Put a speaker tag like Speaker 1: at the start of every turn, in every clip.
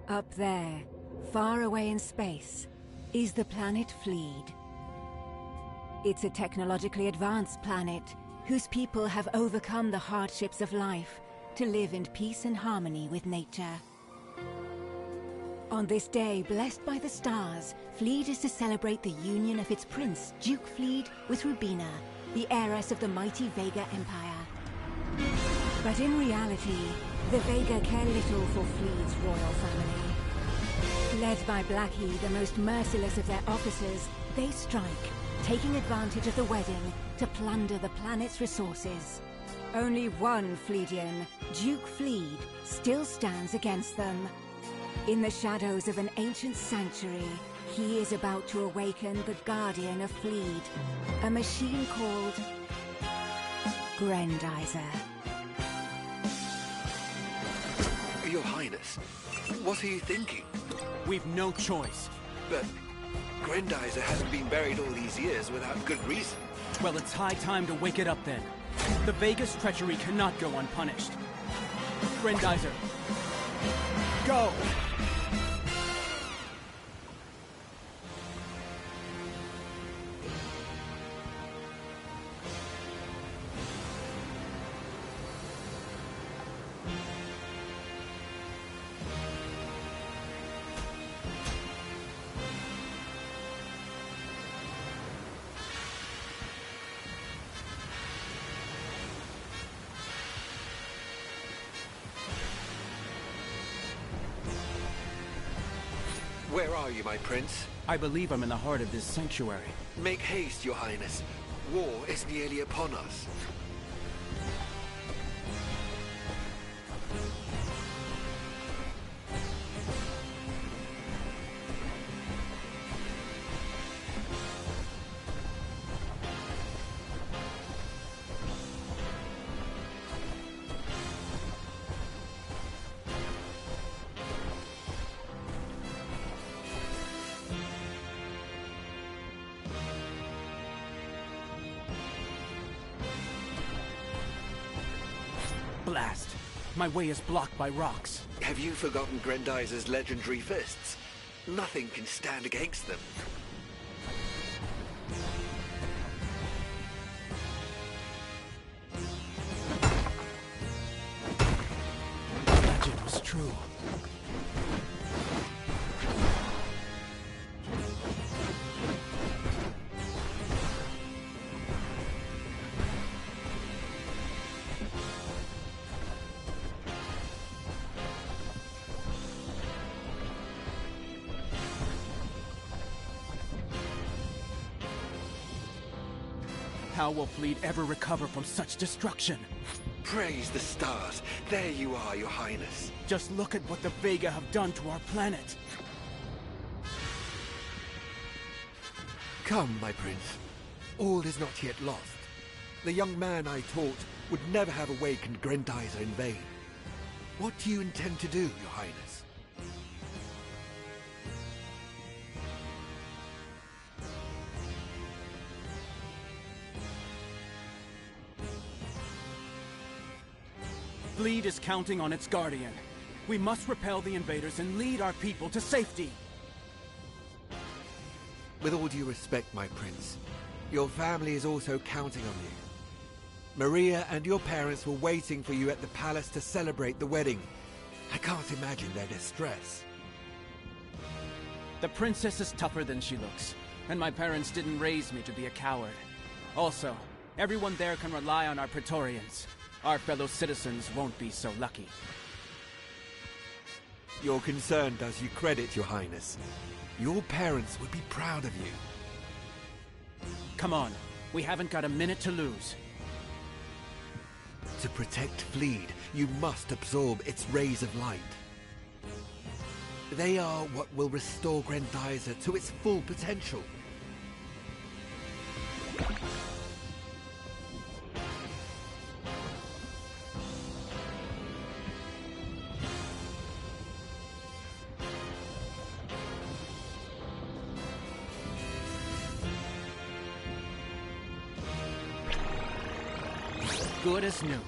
Speaker 1: Up there, far away in space, is the planet Fleed. It's a technologically advanced planet whose people have overcome the hardships of life to live in peace and harmony with nature. On this day, blessed by the stars, Fleed is to celebrate the union of its prince, Duke Fleed, with Rubina, the heiress of the mighty Vega Empire. But in reality, the Vega care little for Fleet's royal family. Led by Blackie, the most merciless of their officers, they strike, taking advantage of the wedding to plunder the planet's resources. Only one Fleedian, Duke Fleed, still stands against them. In the shadows of an ancient sanctuary, he is about to awaken the Guardian of Fleed, a machine called Grendizer.
Speaker 2: Your Highness, what are you thinking?
Speaker 3: We've no choice.
Speaker 2: But Grendizer hasn't been buried all these years without good reason.
Speaker 3: Well, it's high time to wake it up then. The Vega's treachery cannot go unpunished. Grendizer, go!
Speaker 2: Where are you, my prince?
Speaker 3: I believe I'm in the heart of this sanctuary.
Speaker 2: Make haste, Your Highness. War is nearly upon us.
Speaker 3: Blast! My way is blocked by rocks.
Speaker 2: Have you forgotten Grendizer's legendary fists? Nothing can stand against them.
Speaker 3: Legend was true. How will Fleet ever recover from such destruction?
Speaker 2: Praise the stars. There you are, Your Highness.
Speaker 3: Just look at what the Vega have done to our planet.
Speaker 2: Come, my prince. All is not yet lost. The young man I taught would never have awakened Grendizer in vain. What do you intend to do, Your Highness?
Speaker 3: Fleet is counting on its guardian. We must repel the invaders and lead our people to safety.
Speaker 2: With all due respect, my prince, your family is also counting on you. Maria and your parents were waiting for you at the palace to celebrate the wedding. I can't imagine their distress.
Speaker 3: The princess is tougher than she looks, and my parents didn't raise me to be a coward. Also, everyone there can rely on our Praetorians. Our fellow citizens won't be so lucky.
Speaker 2: Your concern does you credit, Your Highness. Your parents would be proud of you.
Speaker 3: Come on, we haven't got a minute to lose.
Speaker 2: To protect Fleed, you must absorb its rays of light. They are what will restore Grendizer to its full potential.
Speaker 3: Good as new.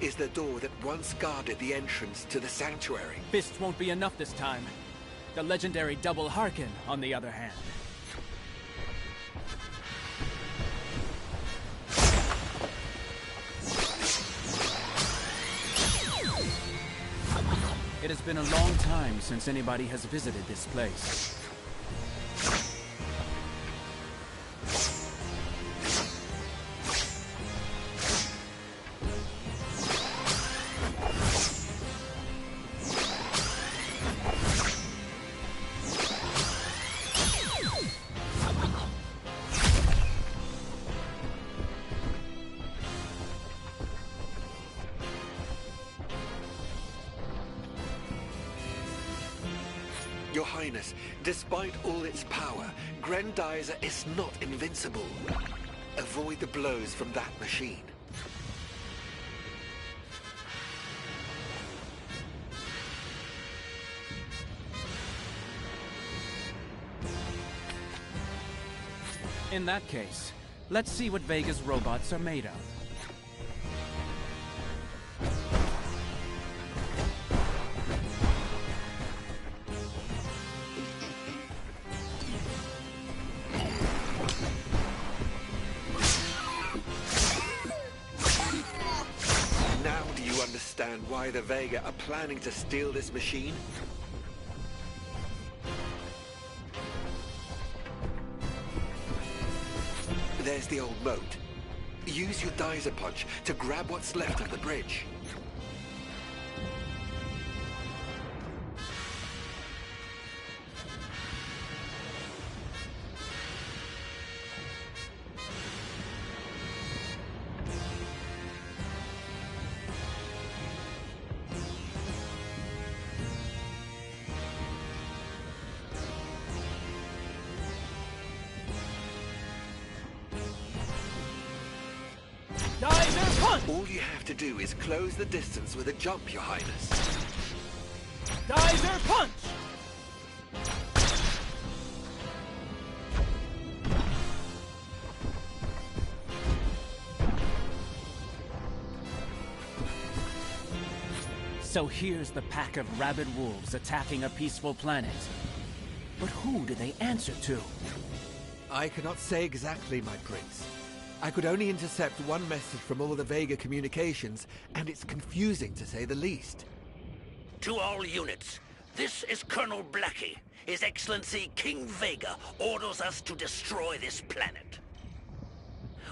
Speaker 2: is the door that once guarded the entrance to the sanctuary.
Speaker 3: Fists won't be enough this time. The legendary Double Harkin, on the other hand. It has been a long time since anybody has visited this place.
Speaker 2: Your Highness, despite all its power, Grendizer is not invincible. Avoid the blows from that machine.
Speaker 3: In that case, let's see what Vega's robots are made of.
Speaker 2: Now do you understand why the Vega are planning to steal this machine? There's the old moat. Use your Geyser punch to grab what's left of the bridge.
Speaker 3: Geyser punch!
Speaker 2: All you have to do is close the distance with a jump, Your Highness.
Speaker 3: Geyser punch! So here's the pack of rabid wolves attacking a peaceful planet. But who do they answer to?
Speaker 2: I cannot say exactly, my prince. I could only intercept one message from all the Vega communications, and it's confusing to say the least.
Speaker 4: To all units, this is Colonel Blackie. His Excellency King Vega orders us to destroy this planet.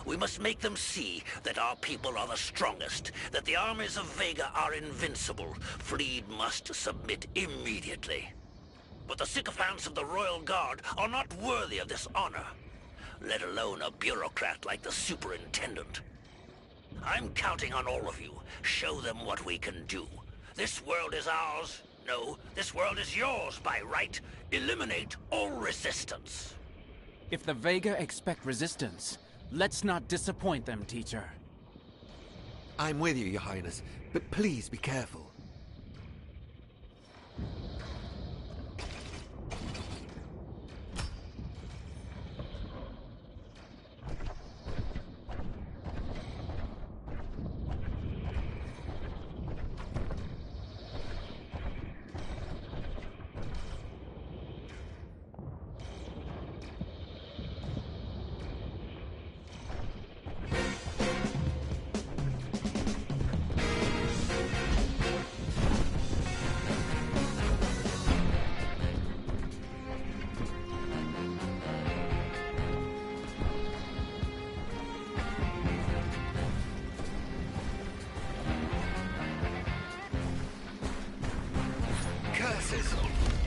Speaker 4: We must make them see that our people are the strongest, that the armies of Vega are invincible. Fleet must submit immediately. But the sycophants of the Royal Guard are not worthy of this honor, let alone a bureaucrat like the Superintendent. I'm counting on all of you. Show them what we can do. This world is ours. No, this world is yours by right. Eliminate all resistance.
Speaker 3: If the Vega expect resistance, let's not disappoint them, teacher.
Speaker 2: I'm with you, Your Highness, but please be careful.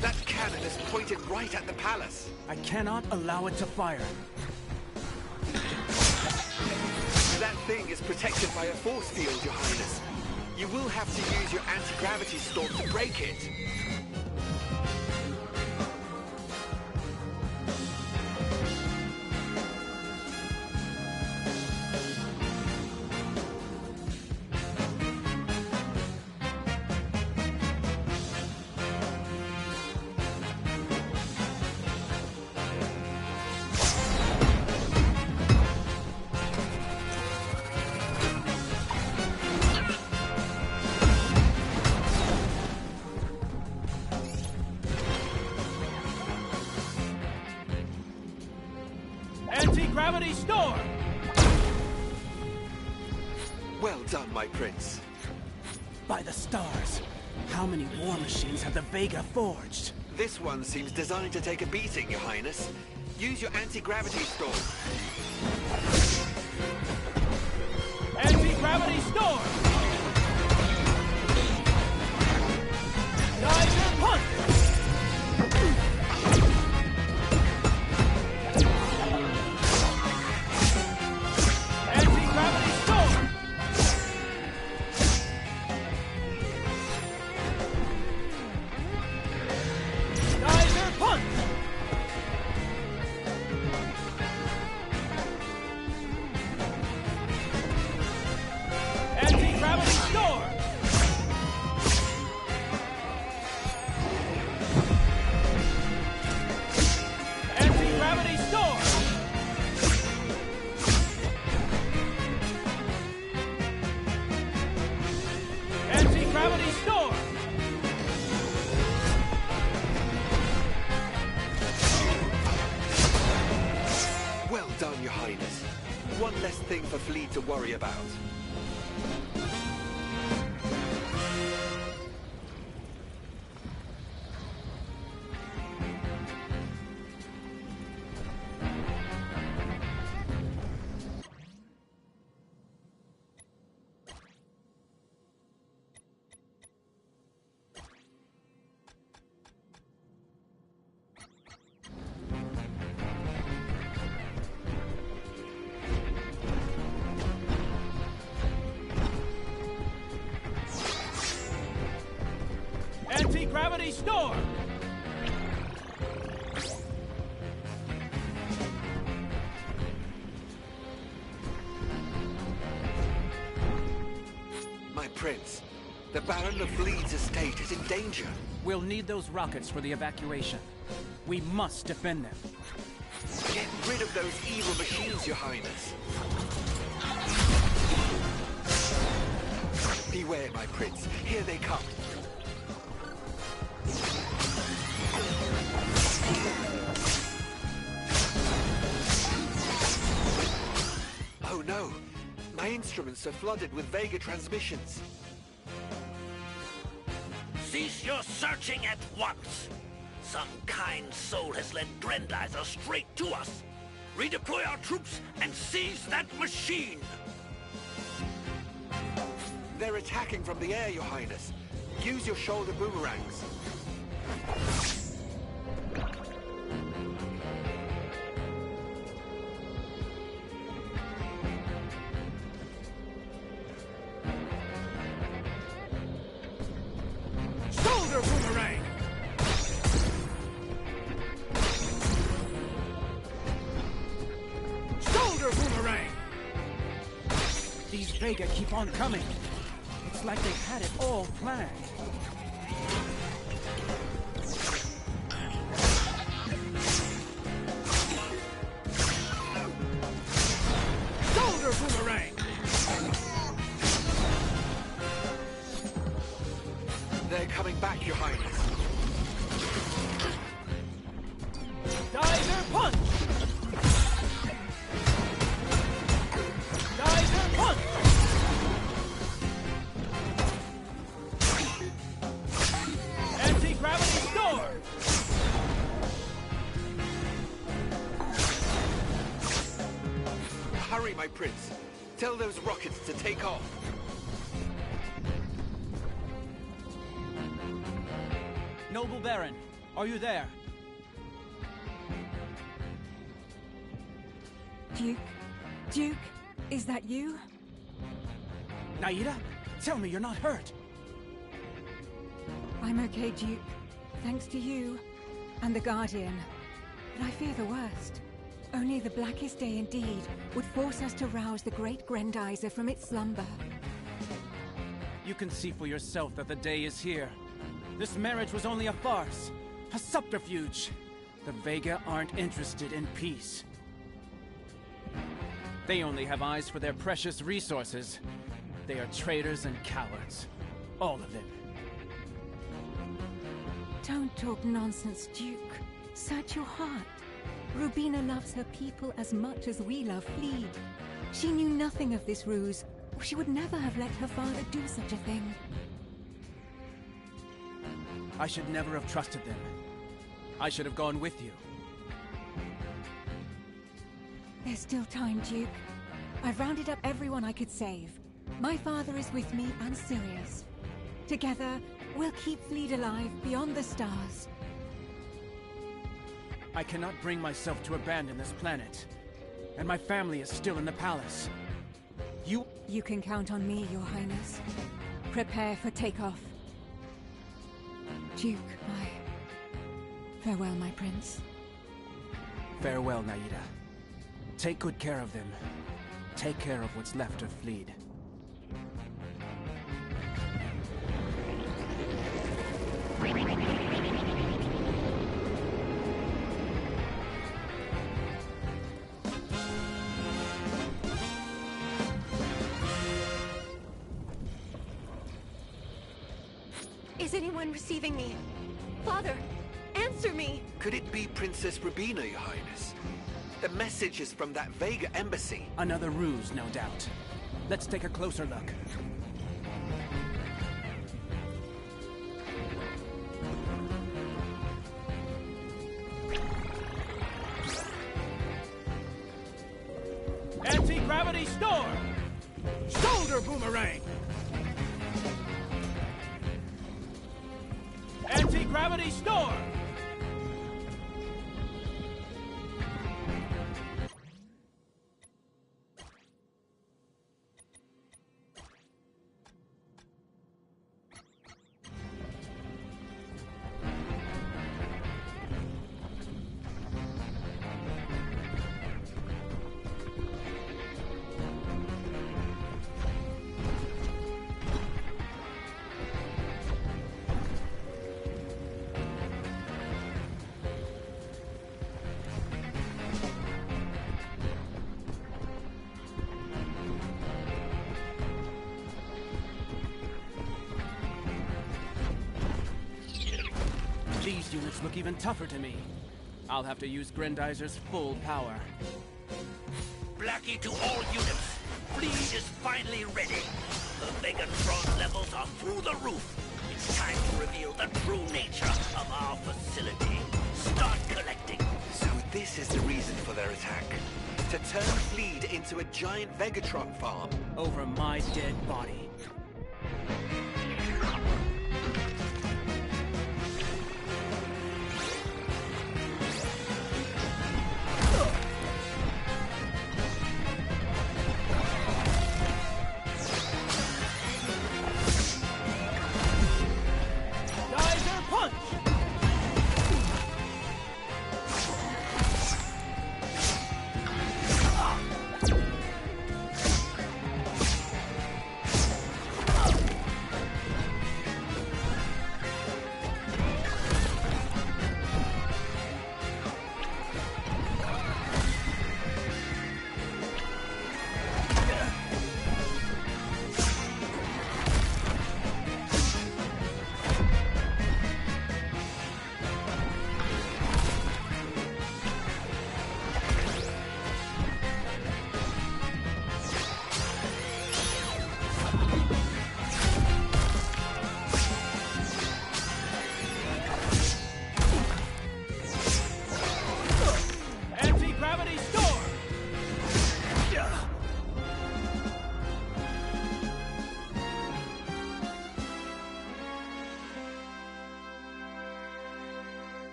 Speaker 2: That cannon is pointed right at the palace.
Speaker 3: I cannot allow it to fire.
Speaker 2: That thing is protected by a force field, Your Highness. You will have to use your anti-gravity storm to break it.
Speaker 3: Anti-gravity storm!
Speaker 2: Well done, my prince.
Speaker 3: By the stars, how many war machines have the Vega forged?
Speaker 2: This one seems designed to take a beating, Your Highness. Use your anti-gravity storm.
Speaker 3: Anti-gravity storm! Geyser punch! Anti-gravity storm! Geyser punch! Anti-gravity storm! Anti-gravity storm! Anti-gravity storm!
Speaker 2: Well done, Your Highness. One less thing for Fleet to worry about.
Speaker 3: Anti-gravity storm!
Speaker 2: My prince, the Baron of Fleet's estate is in danger.
Speaker 3: We'll need those rockets for the evacuation. We must defend them.
Speaker 2: Get rid of those evil machines, Your Highness. Beware, my prince. Here they come. Oh no! My instruments are flooded with Vega transmissions.
Speaker 4: Cease your searching at once. Some kind soul has led Grendizer straight to us. Redeploy our troops and seize that machine.
Speaker 2: They're attacking from the air, Your Highness. Use your shoulder boomerangs.
Speaker 3: Shoulder boomerang! Shoulder boomerang! These Vega keep on coming. It's like they had it all planned. Shoulder boomerang!
Speaker 2: They're coming back, Your Highness.
Speaker 3: Geyser punch! Geyser punch! Anti-gravity storm!
Speaker 2: Hurry, my prince. Tell those rockets to take off.
Speaker 3: Noble Baron, are you there?
Speaker 1: Duke? Duke? Is that you?
Speaker 3: Naida? Tell me you're not hurt.
Speaker 1: I'm okay, Duke. Thanks to you. And the Guardian. But I fear the worst. Only the blackest day indeed would force us to rouse the great Grendizer from its slumber.
Speaker 3: You can see for yourself that the day is here. This marriage was only a farce, a subterfuge. The Vega aren't interested in peace. They only have eyes for their precious resources. They are traitors and cowards. All of them.
Speaker 1: Don't talk nonsense, Duke. Search your heart. Rubina loves her people as much as we love Fleed. She knew nothing of this ruse, or she would never have let her father do such a thing.
Speaker 3: I should never have trusted them. I should have gone with you.
Speaker 1: There's still time, Duke. I've rounded up everyone I could save. My father is with me and Sirius. Together, we'll keep Fleed alive beyond the stars.
Speaker 3: I cannot bring myself to abandon this planet. And my family is still in the palace.
Speaker 1: You can count on me, Your Highness. Prepare for takeoff. Duke, farewell, my prince.
Speaker 3: Farewell, Naida. Take good care of them. Take care of what's left of Fleed.
Speaker 5: Is anyone receiving me? Father, answer me!
Speaker 2: Could it be Princess Rubina, Your Highness? The message is from that Vega embassy.
Speaker 3: Another ruse, no doubt. Let's take a closer look. Anti-gravity storm! Shoulder boomerang! Anti-gravity storm! These units look even tougher to me. I'll have to use Grendizer's full power.
Speaker 4: Blackie to all units. Fleed is finally ready. The Vegatron levels are through the roof. It's time to reveal the true nature of our facility. Start collecting.
Speaker 2: So this is the reason for their attack. To turn Fleed into a giant Vegatron farm.
Speaker 3: Over my dead body.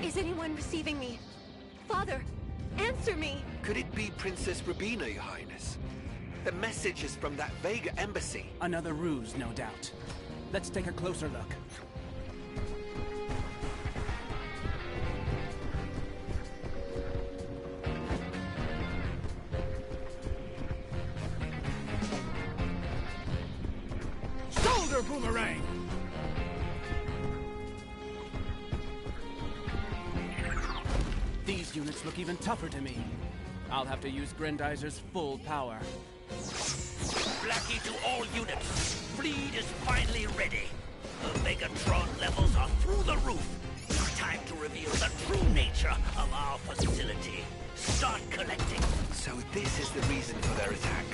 Speaker 5: Is anyone receiving me? Father, answer me!
Speaker 2: Could it be Princess Rubina, Your Highness? The message is from that Vega embassy.
Speaker 3: Another ruse, no doubt. Let's take a closer look. Shoulder boomerang! These These units look even tougher to me. I'll have to use Grendizer's full power.
Speaker 4: Blackie to all units. Fleet is finally ready. The Vegatron levels are through the roof. It's time to reveal the true nature of our facility. Start collecting.
Speaker 2: So this is the reason for their attack.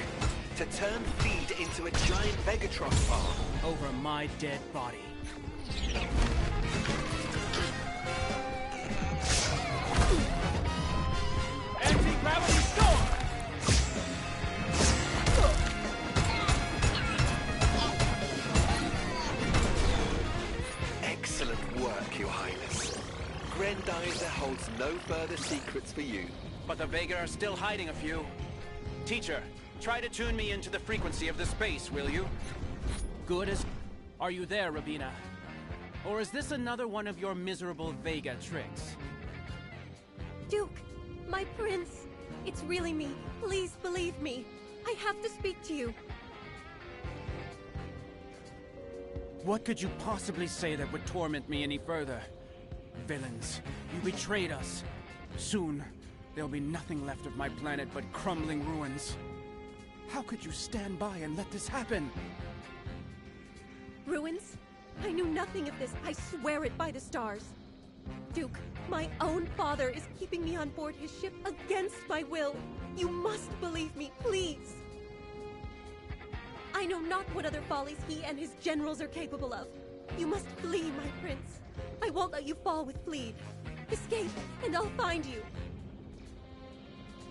Speaker 2: To turn Fleet into a giant Vegatron farm.
Speaker 3: Over my dead body. Anti-gravity storm!
Speaker 2: Excellent work, Your Highness. Grendizer holds no further secrets for you.
Speaker 3: But the Vega are still hiding a few. Teacher, try to tune me into the frequency of the space, will you? Good as... Are you there, Rubina? Or is this another one of your miserable Vega tricks?
Speaker 5: Duke, my prince. It's really me. Please believe me. I have to speak to you.
Speaker 3: What could you possibly say that would torment me any further? Villains, you betrayed us. Soon, there'll be nothing left of my planet but crumbling ruins. How could you stand by and let this happen?
Speaker 5: Ruins? I knew nothing of this. I swear it by the stars. Duke, my own father is keeping me on board his ship against my will. You must believe me, please. I know not what other follies he and his generals are capable of. You must flee, my prince. I won't let you fall with Fleet. Escape, and I'll find you.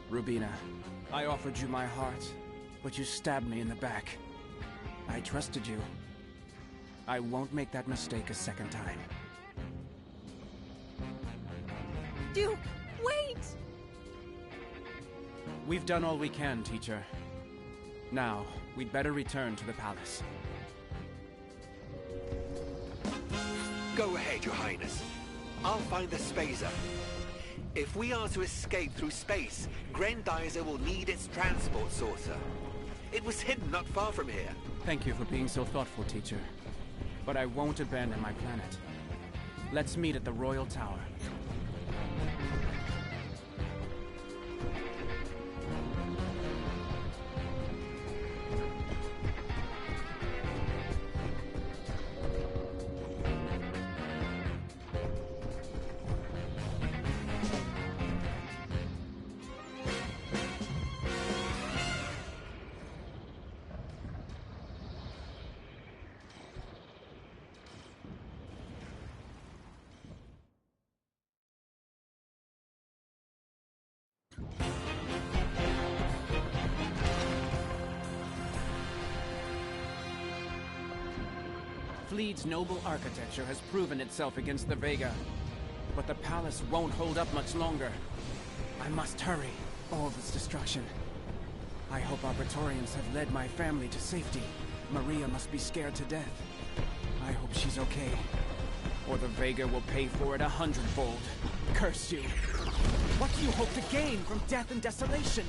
Speaker 3: Rubina, I offered you my heart, but you stabbed me in the back. I trusted you. I won't make that mistake a second time.
Speaker 5: Duke, wait!
Speaker 3: We've done all we can, teacher. Now, we'd better return to the palace.
Speaker 2: Go ahead, Your Highness. I'll find the spacer. If we are to escape through space, Grendizer will need its transport saucer. It was hidden not far from here.
Speaker 3: Thank you for being so thoughtful, teacher. But I won't abandon my planet. Let's meet at the Royal Tower. Fleet's noble architecture has proven itself against the Vega. But the palace won't hold up much longer. I must hurry. All this destruction. I hope our Praetorians have led my family to safety. Maria must be scared to death. I hope she's okay. Or the Vega will pay for it 100-fold. Curse you! What do you hope to gain from death and desolation?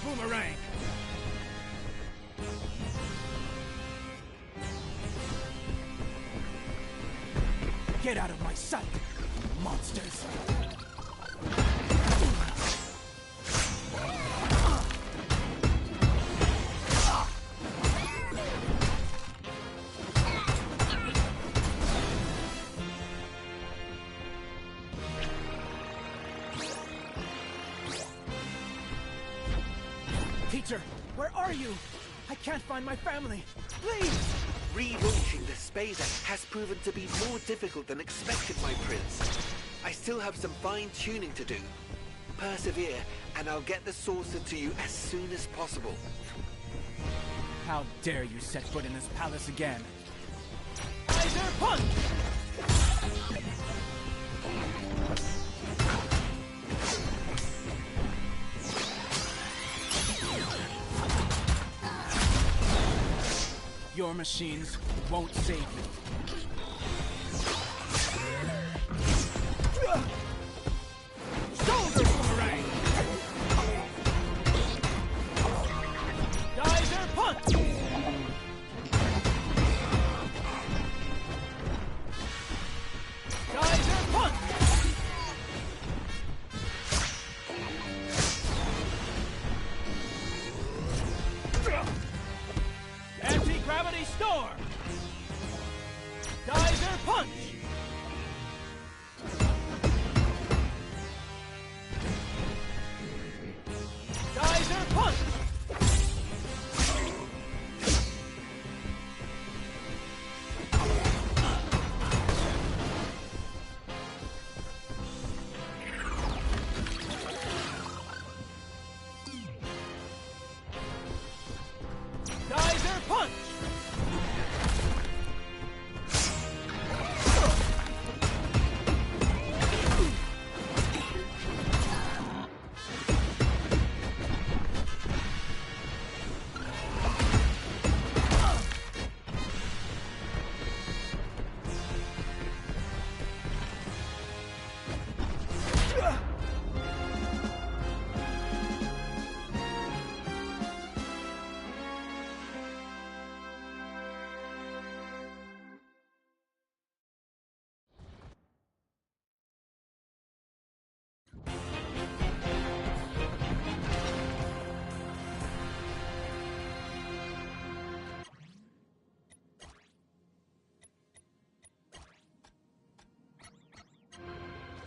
Speaker 3: Boomerang! Get out of my sight, monsters! Teacher, where are you? I can't find my family. Please!
Speaker 2: Relaunching the Spacer has proven to be more difficult than expected, my prince. I still have some fine-tuning to do. Persevere, and I'll get the saucer to you as soon as possible.
Speaker 3: How dare you set foot in this palace again? Grendizer punch! Your machines won't save you. Shoulder boomerang! Geyser punch! Geyser punch! Anti-gravity storm! Geyser punch! Geyser punch! Geyser punch!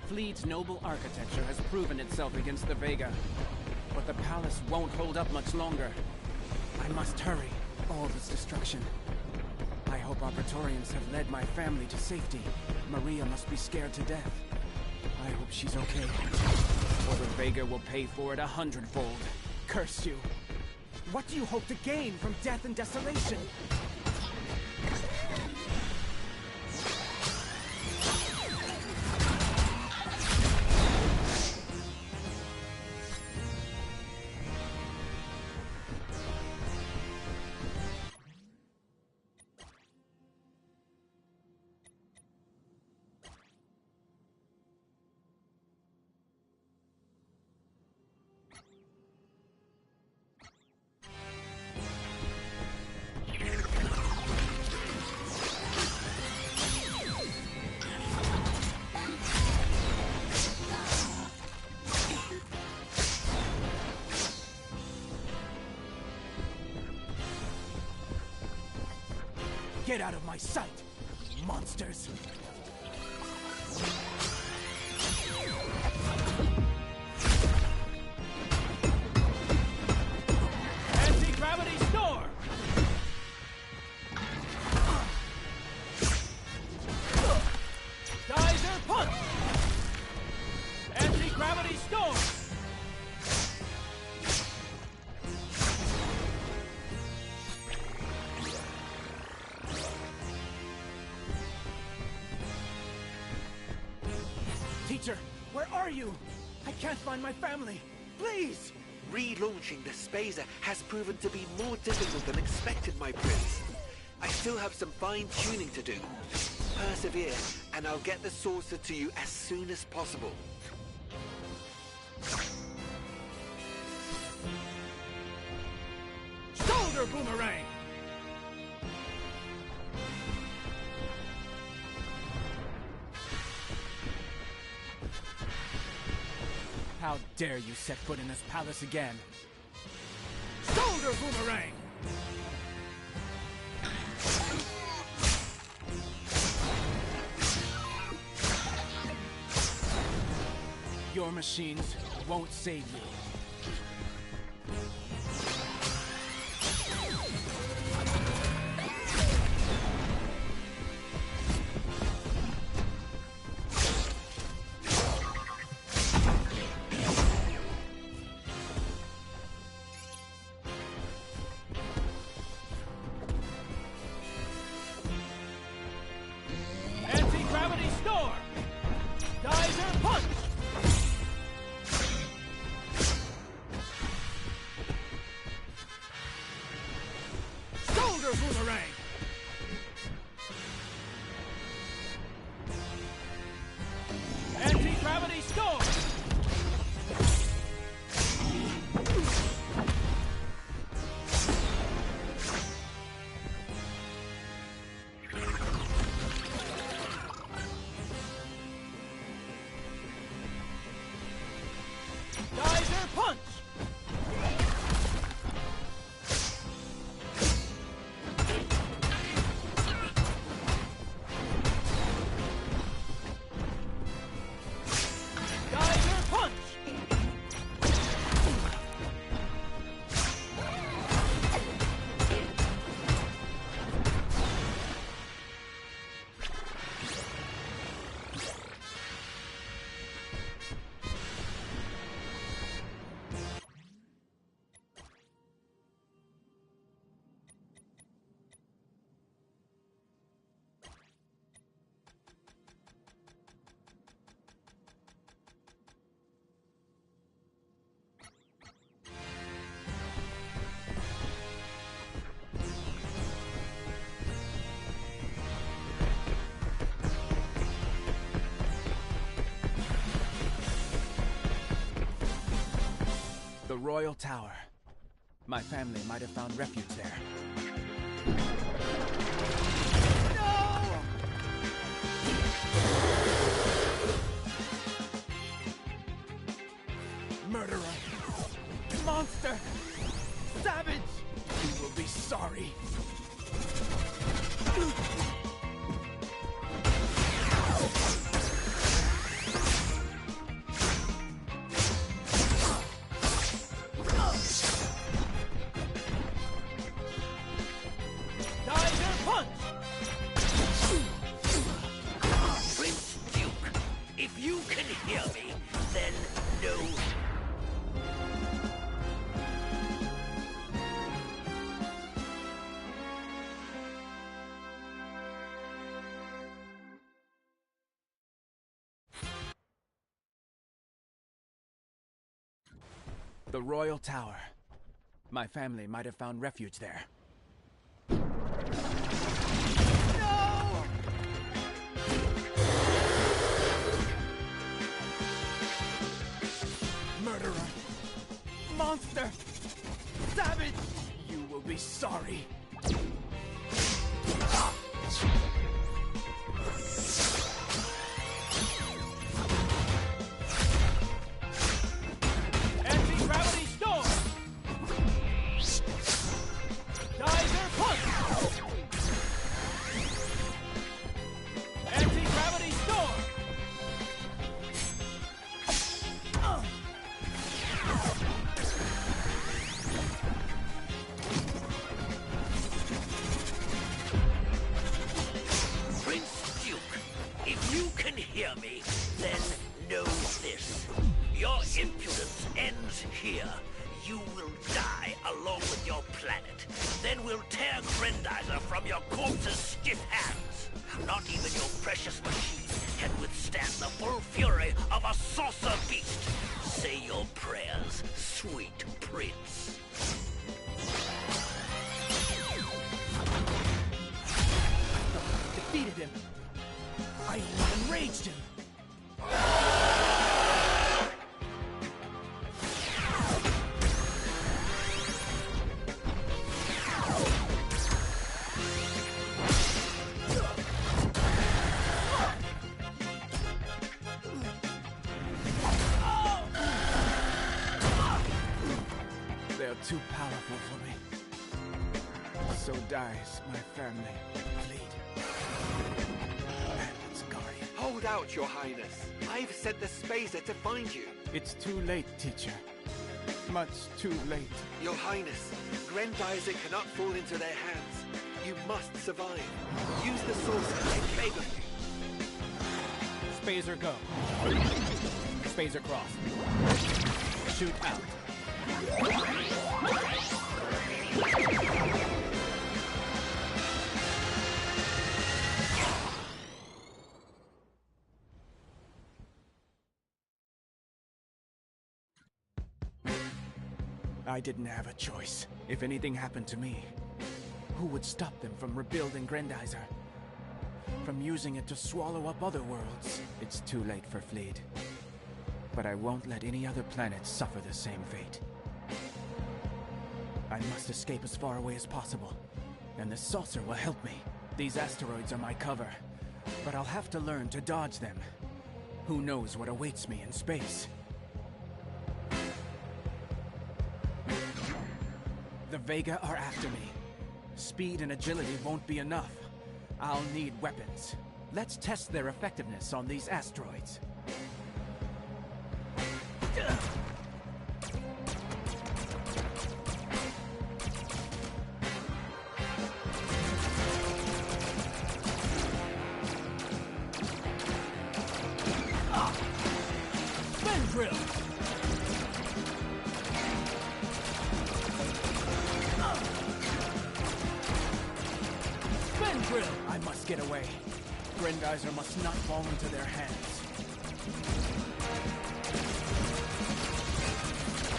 Speaker 3: Fleet's noble architecture has proven itself against the Vega, but the palace won't hold up much longer. I must hurry. All this destruction. I hope our Praetorians have led my family to safety. Maria must be scared to death. I hope she's okay, or the Vega will pay for it 100-fold. Curse you! What do you hope to gain from death and desolation? Get out of my sight, monsters! Anti-gravity storm! Geyser punch! Anti-gravity storm! Teacher, where are you? I can't find my family. Please!
Speaker 2: Relaunching the Spacer has proven to be more difficult than expected, my prince. I still have some fine-tuning to do. Persevere, and I'll get the saucer to you as soon as possible.
Speaker 3: Shoulder boomerang! How dare you set foot in this palace again? Shoulder boomerang! Your machines won't save you. boomerang! Anti-gravity storm! Geyser punch! Geyser punch! The Royal Tower. My family might have found refuge there. No! Murderer! Monster! Savage! You will be sorry. Geyser punch!
Speaker 4: Prince Duke, if you can hear me, then know.
Speaker 3: The Royal Tower. My family might have found refuge there. No! Murderer! Monster! Savage! You will be sorry. Anti-gravity storm! Geyser punch! Anti-gravity storm!
Speaker 4: Prince Duke, if you can hear me, then know this. Your impudence ends here. You will die along with your planet. Then we'll tear Grendizer from your corpse's stiff hands. Not even your precious machine can withstand the full fury of a saucer beast. Say your prayers, sweet prince.
Speaker 3: Defeated him. I enraged him. They're too powerful for me. So dies my family. Fleet. And its guardian.
Speaker 2: Hold out, Your Highness. I've sent the spacer to find you.
Speaker 3: It's too late, teacher. Much too late.
Speaker 2: Your Highness, Grendizer cannot fall into their hands. You must survive. Use the saucer, I beg of you.
Speaker 3: Spazer go. Spazer cross. Shoot out. I didn't have a choice. If anything happened to me, Who would stop them from rebuilding Grendizer? From using it to swallow up other worlds? It's too late for Fleet. But I won't let any other planet suffer the same fate. I must escape as far away as possible, and this saucer will help me. These asteroids are my cover, but I'll have to learn to dodge them. Who knows what awaits me in space? The Vega are after me. Speed and agility won't be enough. I'll need weapons. Let's test their effectiveness on these asteroids. I must get away. Grendizer must not fall into their hands.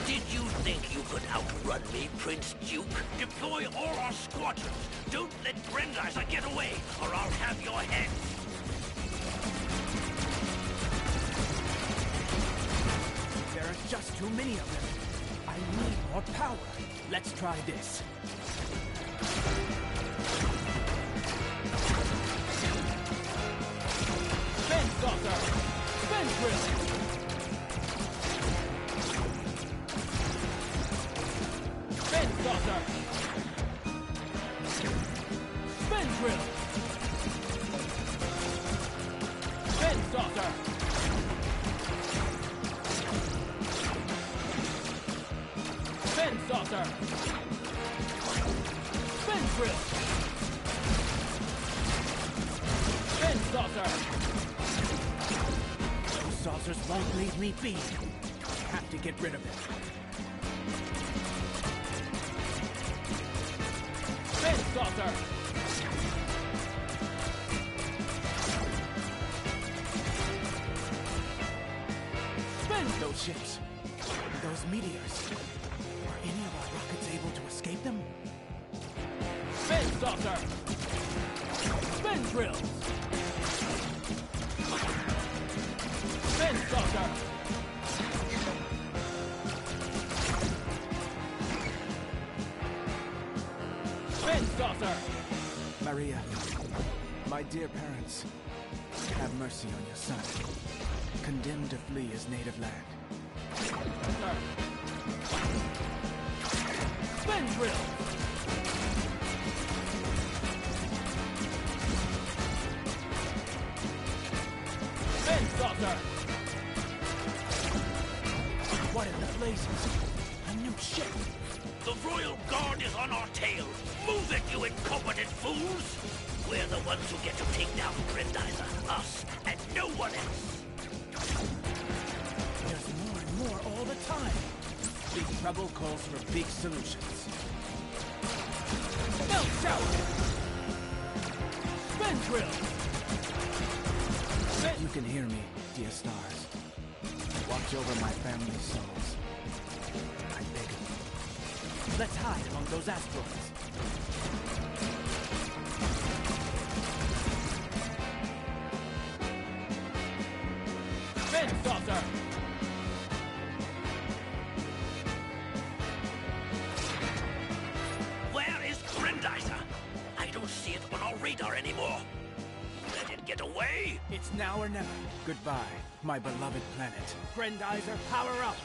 Speaker 4: Did you think you could outrun me, Prince Duke? Deploy all our squadrons. Don't let Grendizer get away, or I'll have your head.
Speaker 3: There are just too many of them. I need more power. Let's try this. Spin Saucer! Spin Drill! Spin Saucer! Spin Drill! Spin Saucer! Spin Saucer! Spin Drill! Spin Saucer! Those saucers won't leave me be. I have to get rid of them. Spin Saucer! Spin those ships! Those meteors! Are any of our rockets able to escape them? Spin Saucer! Spin Drill! Spin Saucer! Spin Saucer! Maria, my dear parents, have mercy on your son, condemned to flee his native land. Spin Drill! Spin Saucer! What in the blazes? A new ship!
Speaker 4: The Royal Guard is on our tail. Move it, you incompetent fools! We're the ones who get to take down Grendizer. Us, and no one else.
Speaker 3: There's more and more all the time. Big trouble calls for big solutions. Melt out! Spin Drill! You can hear me, dear stars. Watch over my family's souls. I beg of you. Let's hide among those asteroids. Spin Saucer!
Speaker 4: Where is Grendizer? I don't see it on our radar anymore. Let it get away?
Speaker 3: It's now or never. Goodbye, my beloved planet. Grendizer, power up!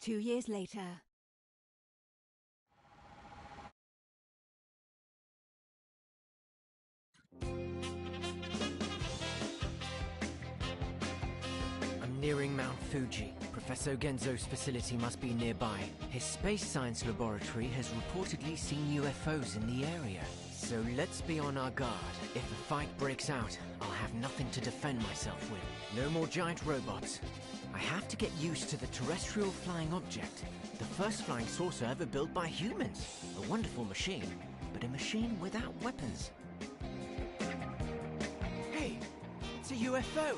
Speaker 1: 2 years later.
Speaker 6: I'm nearing Mount Fuji. Professor Genzo's facility must be nearby. His space science laboratory has reportedly seen UFOs in the area. So let's be on our guard. If a fight breaks out, I'll have nothing to defend myself with. No more giant robots. I have to get used to the terrestrial flying object. The first flying saucer ever built by humans. A wonderful machine, but a machine without weapons. Hey, it's a UFO!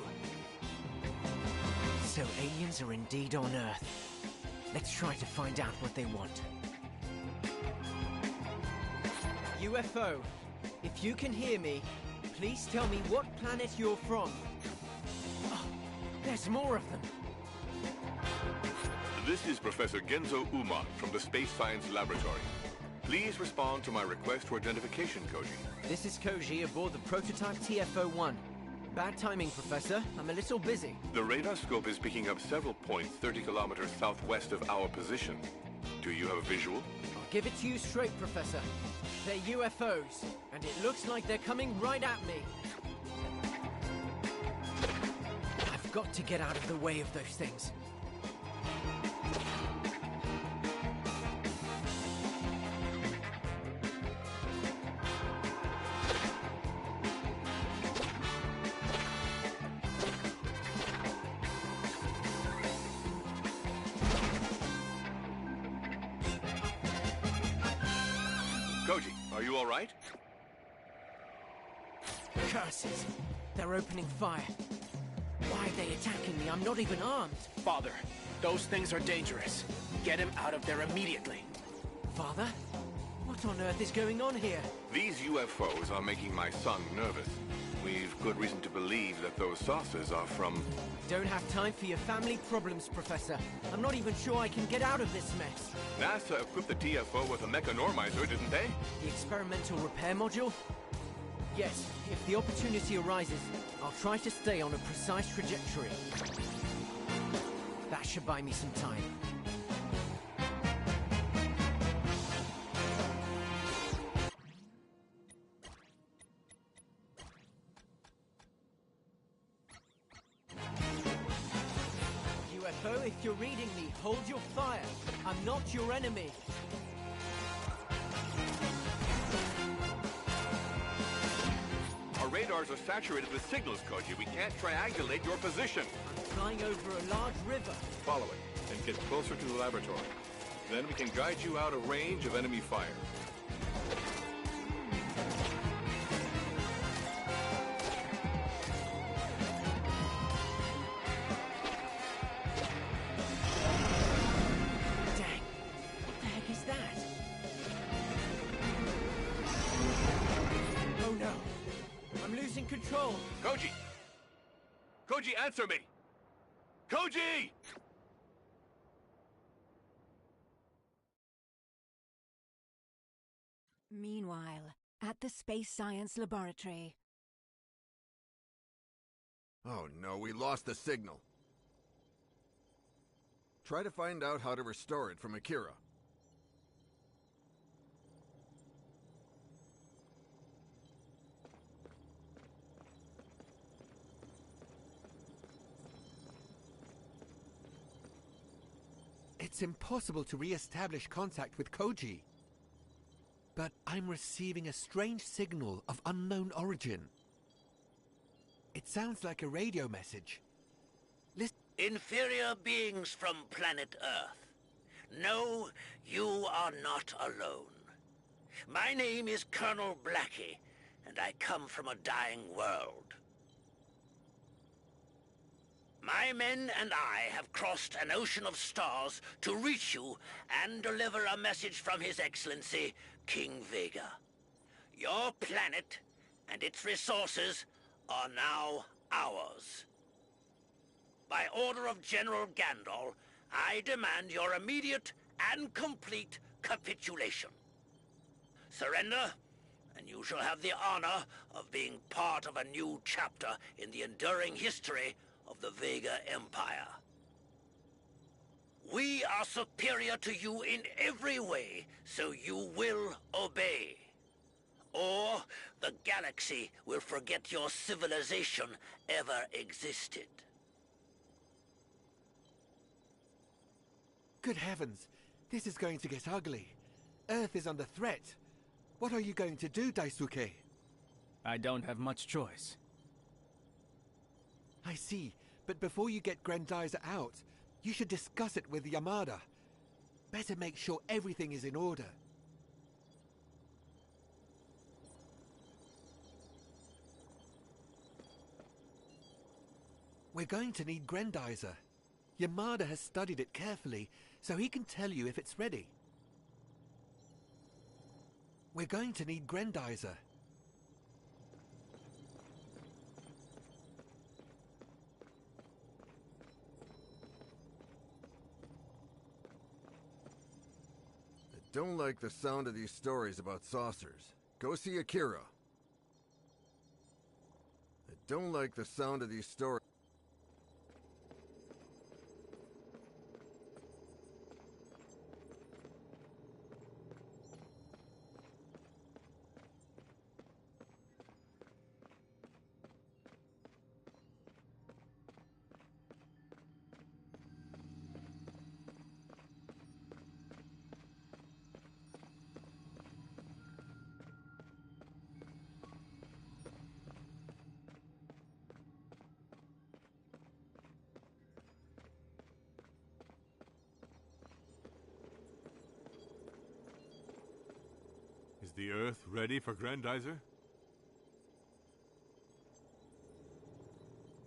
Speaker 6: So aliens are indeed on Earth. Let's try to find out what they want. UFO, if you can hear me, please tell me what planet you're from. Oh, there's more of them.
Speaker 7: This is Professor Genzo Uma from the Space Science Laboratory. Please respond to my request for identification, Koji.
Speaker 6: This is Koji aboard the prototype TFO-1. Bad timing, Professor. I'm a little busy.
Speaker 7: The radar scope is picking up several points 30 kilometers southwest of our position. Do you have a visual?
Speaker 6: I'll give it to you straight, Professor. They're UFOs, and it looks like they're coming right at me. I've got to get out of the way of those things.
Speaker 7: Koji, are you all right?
Speaker 6: Curses! They're opening fire. Why are they attacking me? I'm not even armed.
Speaker 3: Father, those things are dangerous. Get him out of there immediately.
Speaker 6: Father? What on earth is going on here?
Speaker 7: These UFOs are making my son nervous. We've good reason to believe that those saucers are from...
Speaker 6: Don't have time for your family problems, Professor. I'm not even sure I can get out of this mess.
Speaker 7: NASA equipped the TFO with a mechanormizer, didn't they?
Speaker 6: The experimental repair module? Yes, if the opportunity arises, I'll try to stay on a precise trajectory. That should buy me some time. UFO, if you're reading me, hold your fire. I'm not your enemy.
Speaker 7: Our radars are saturated with signals, Koji. We can't triangulate your position.
Speaker 6: I'm flying over a large river.
Speaker 7: Follow it and get closer to the laboratory. Then we can guide you out of range of enemy fire.
Speaker 6: Dang, what the heck is that? Oh no, I'm losing control.
Speaker 7: Koji! Koji, answer me! Koji!
Speaker 1: Meanwhile, at the Space Science Laboratory.
Speaker 8: Oh no, we lost the signal. Try to find out how to restore it from Akira.
Speaker 2: It's impossible to re-establish contact with Koji. But I'm receiving a strange signal of unknown origin. It sounds like a radio message. Listen.
Speaker 4: Inferior beings from planet Earth. No, you are not alone. My name is Colonel Blackie, and I come from a dying world. My men and I have crossed an ocean of stars to reach you and deliver a message from His Excellency, King Vega. Your planet and its resources are now ours. By order of General Gandol, I demand your immediate and complete capitulation. Surrender, and you shall have the honor of being part of a new chapter in the enduring history of the Vega Empire. We We are superior to you in every way, so you will obey. Or the galaxy will forget your civilization ever existed.
Speaker 2: Good heavens, this is going to get ugly. Earth is under threat. What are you going to do, Daisuke?
Speaker 3: I don't have much choice.
Speaker 2: I see, but before you get Grendizer out, you should discuss it with Yamada. Better make sure everything is in order. We're going to need Grendizer. Yamada has studied it carefully, so he can tell you if it's ready. We're going to need Grendizer.
Speaker 8: I don't like the sound of these stories about saucers. Go see Akira. I don't like the sound of these stories.
Speaker 7: Is the Earth ready for Grendizer?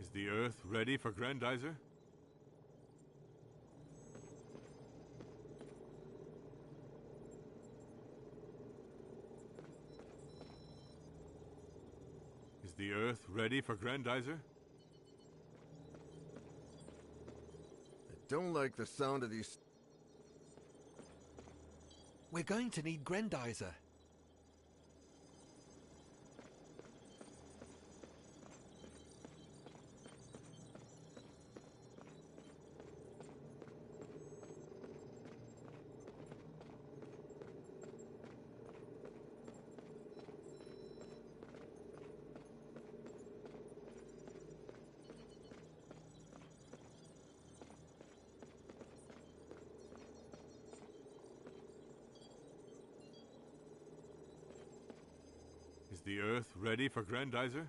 Speaker 7: Is the Earth ready for Grendizer? Is the Earth ready for Grendizer?
Speaker 8: I don't like the sound of these...
Speaker 2: We're going to need Grendizer.
Speaker 7: Is the Earth ready for Grendizer?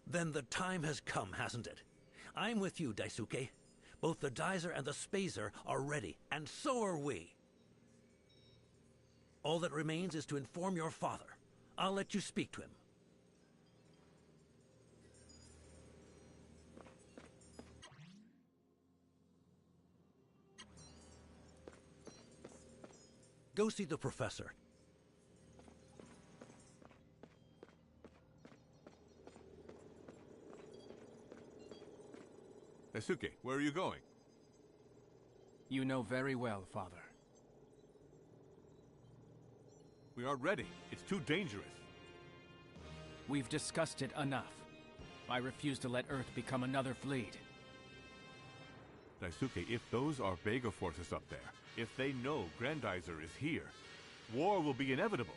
Speaker 4: Then the time has come, hasn't it? I'm with you, Daisuke. Both the Dizer and the Spazer are ready, and so are we. All that remains is to inform your father. I'll let you speak to him. Go see the professor.
Speaker 7: Daisuke, where are you going?
Speaker 3: You know very well, Father.
Speaker 7: We aren't ready. It's too dangerous.
Speaker 3: We've discussed it enough. I refuse to let Earth become another fleet.
Speaker 7: Daisuke, if those are Vega forces up there, if they know Grendizer is here, war will be inevitable.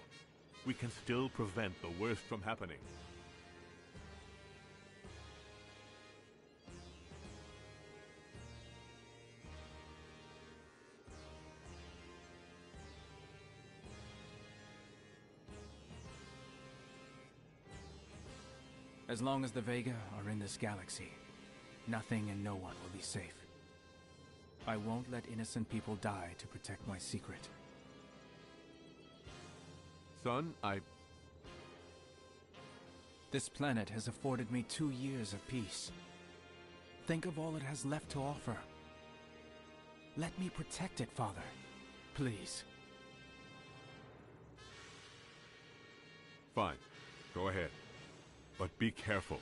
Speaker 7: We can still prevent the worst from happening.
Speaker 3: As long as the Vega are in this galaxy, nothing and no one will be safe. I won't let innocent people die to protect my secret.
Speaker 7: Son,
Speaker 3: This planet has afforded me 2 years of peace. Think of all it has left to offer. Let me protect it, Father. Please.
Speaker 7: Fine. Go ahead. But be careful.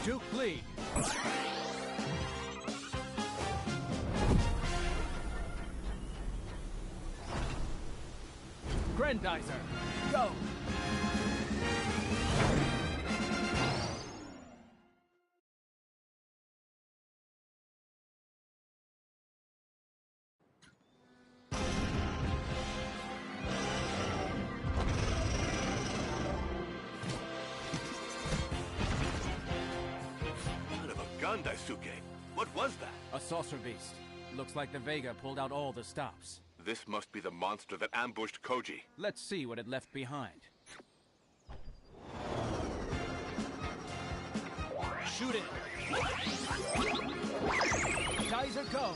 Speaker 3: Duke Fleet! Grendizer, go!
Speaker 7: Son of a gun, Daisuke. What was that?
Speaker 3: A saucer beast. Looks like the Vega pulled out all the stops.
Speaker 7: This must be the monster that ambushed Koji.
Speaker 3: Let's see what it left behind. Shoot it! Geyser, go!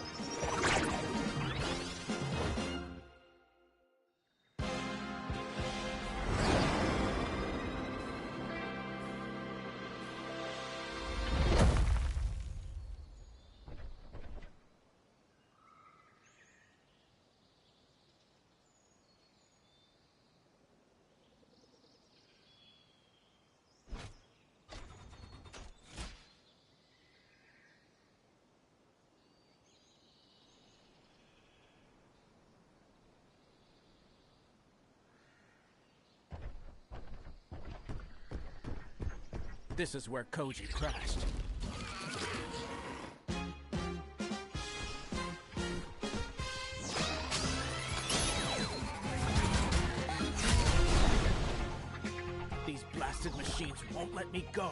Speaker 3: This is where Koji crashed. These blasted machines won't let me go.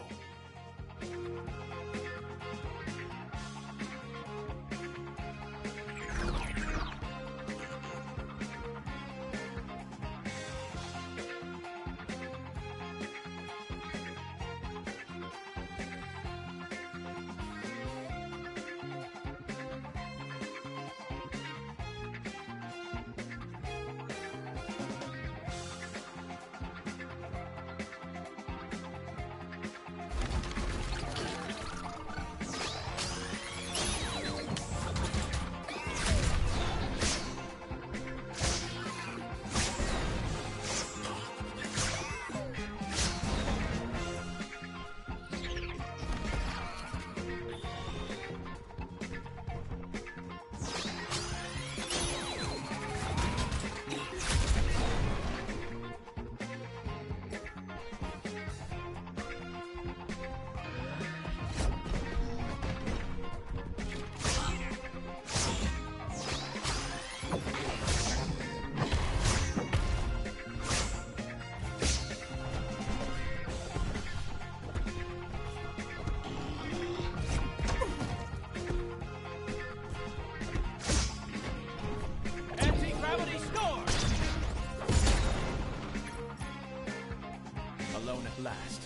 Speaker 3: Alone at last.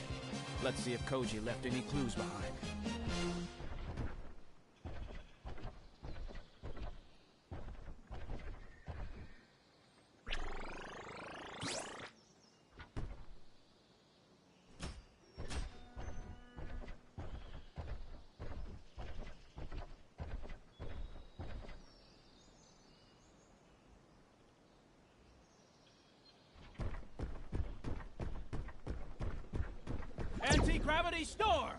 Speaker 3: Let's see if Koji left any clues behind. Anti-gravity storm!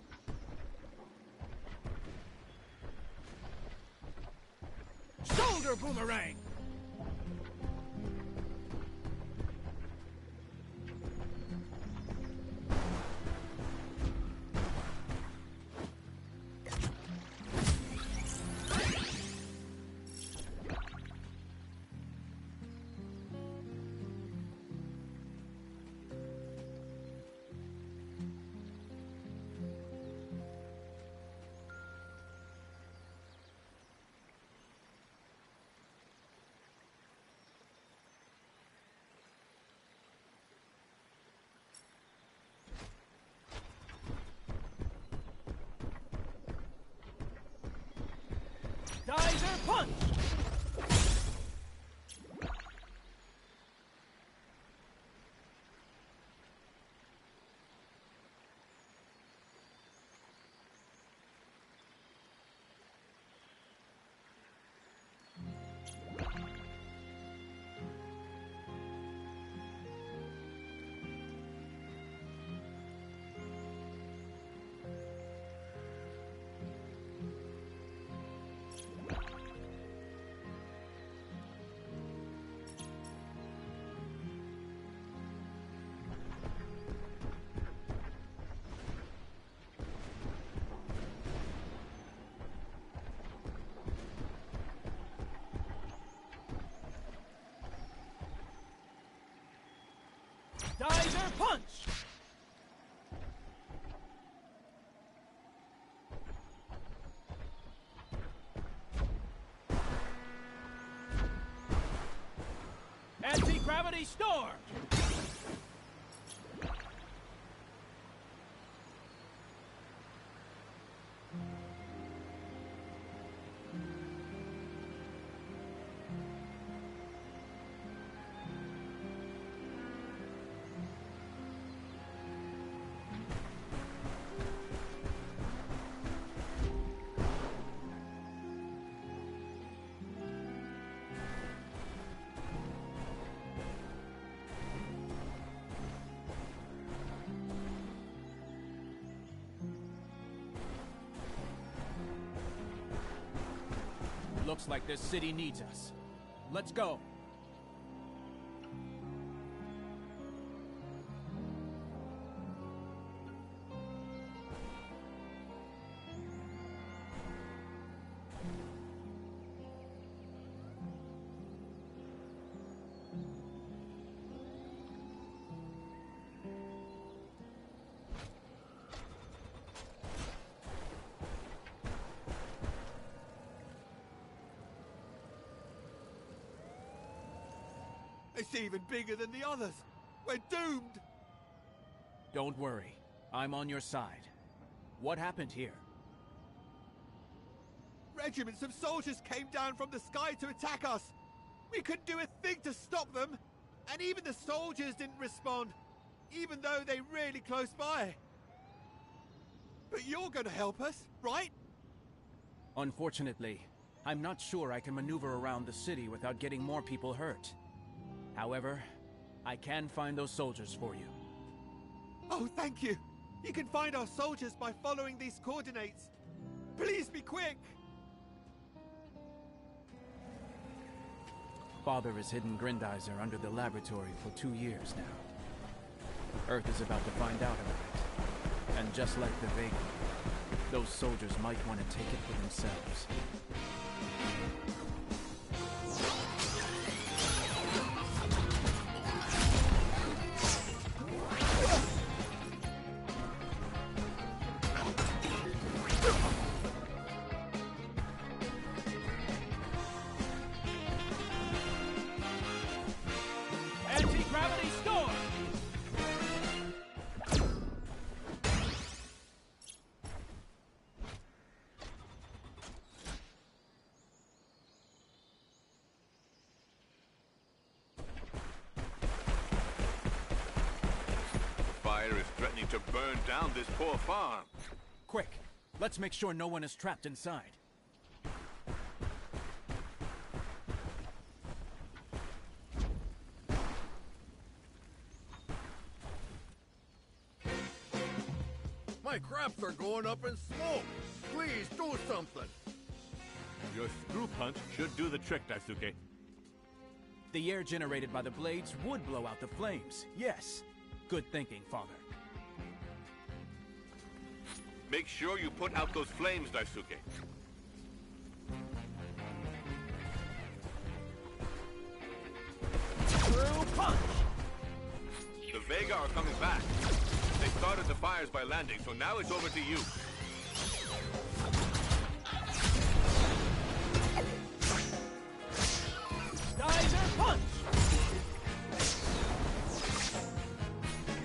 Speaker 3: Shoulder boomerang! Geyser punch! Geyser punch! Anti-gravity storm! Looks like this city needs us. Let's go.
Speaker 2: It's even bigger than the others. We're doomed.
Speaker 3: Don't worry. I'm on your side. What happened here?
Speaker 2: Regiments of soldiers came down from the sky to attack us. We couldn't do a thing to stop them. And even the soldiers didn't respond, even though they're really close by. But you're gonna help us, right?
Speaker 3: Unfortunately, I'm not sure I can maneuver around the city without getting more people hurt. However, I can find those soldiers for you.
Speaker 2: Oh, thank you. You can find our soldiers by following these coordinates. Please be quick.
Speaker 3: Father has hidden Grendizer under the laboratory for 2 years now. Earth is about to find out about it. And just like the Vega, those soldiers might want to take it for themselves. Anti-gravity storm!
Speaker 7: Fire is threatening to burn down this poor farm.
Speaker 3: Quick, let's make sure no one is trapped inside.
Speaker 8: My crops are going up in smoke. Please do something.
Speaker 7: Your screw punch should do the trick, Daisuke.
Speaker 3: The air generated by the blades would blow out the flames, yes. Good thinking, Father.
Speaker 7: Make sure you put out those flames, Daisuke.
Speaker 3: Screw punch!
Speaker 7: The Vega are coming back. They started the fires by landing, so now it's over to you.
Speaker 3: Geyser punch!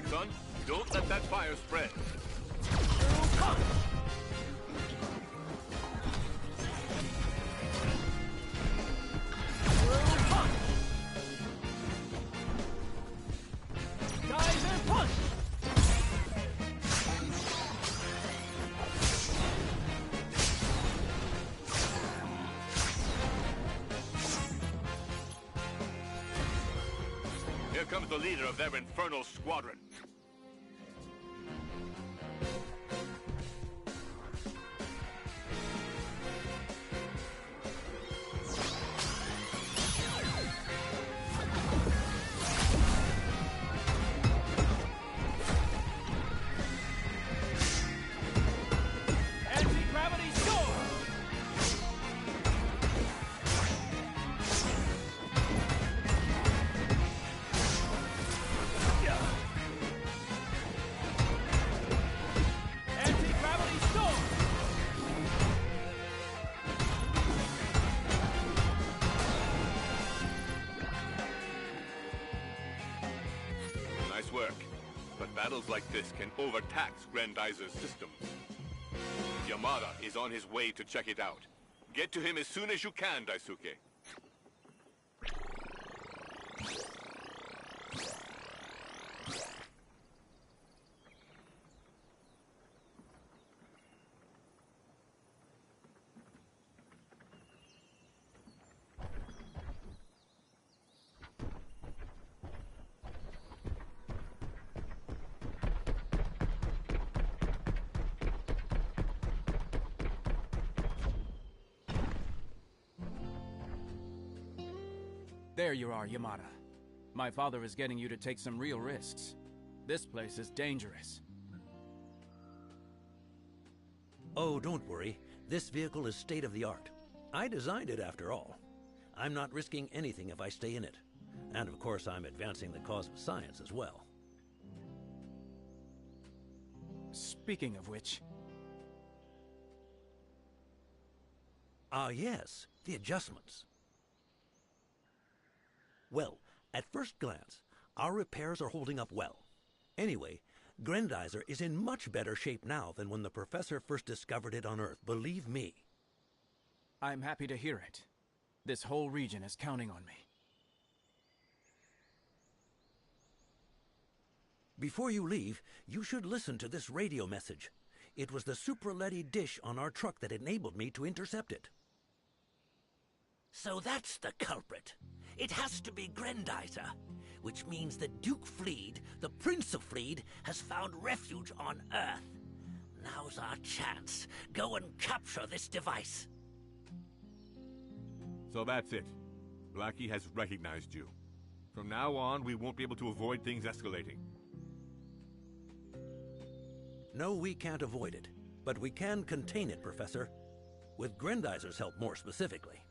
Speaker 7: Son, don't let that fire spread.
Speaker 3: Screw punch!
Speaker 7: Here comes the leader of their infernal squadron.
Speaker 3: Anti-gravity sword! Anti-gravity sword!
Speaker 7: Nice work. But battles like this can overtax Grendizer's systems. Yamada is on his way to check it out. Get to him as soon as you can, Daisuke.
Speaker 3: There you are, Yamada. My father is getting you to take some real risks. This place is dangerous.
Speaker 9: Oh, don't worry. This vehicle is state-of-the-art. I designed it, after all. I'm not risking anything if I stay in it. And of course, I'm advancing the cause of science as well.
Speaker 3: Speaking of which...
Speaker 9: Ah, yes, the adjustments. Well, at first glance, our repairs are holding up well. Anyway, Grendizer is in much better shape now than when the professor first discovered it on Earth, believe me.
Speaker 3: I'm happy to hear it. This whole region is counting on me.
Speaker 9: Before you leave, you should listen to this radio message. It was the Supraletti dish on our truck that enabled me to intercept it.
Speaker 4: So that's the culprit. It has to be Grendizer, which means that Duke Fleed, the Prince of Fleed, has found refuge on Earth. Now's our chance. Go and capture this device.
Speaker 7: So that's it. Blackie has recognized you. From now on, we won't be able to avoid things escalating.
Speaker 9: No, we can't avoid it, but we can contain it, Professor. With Grendizer's help, more specifically.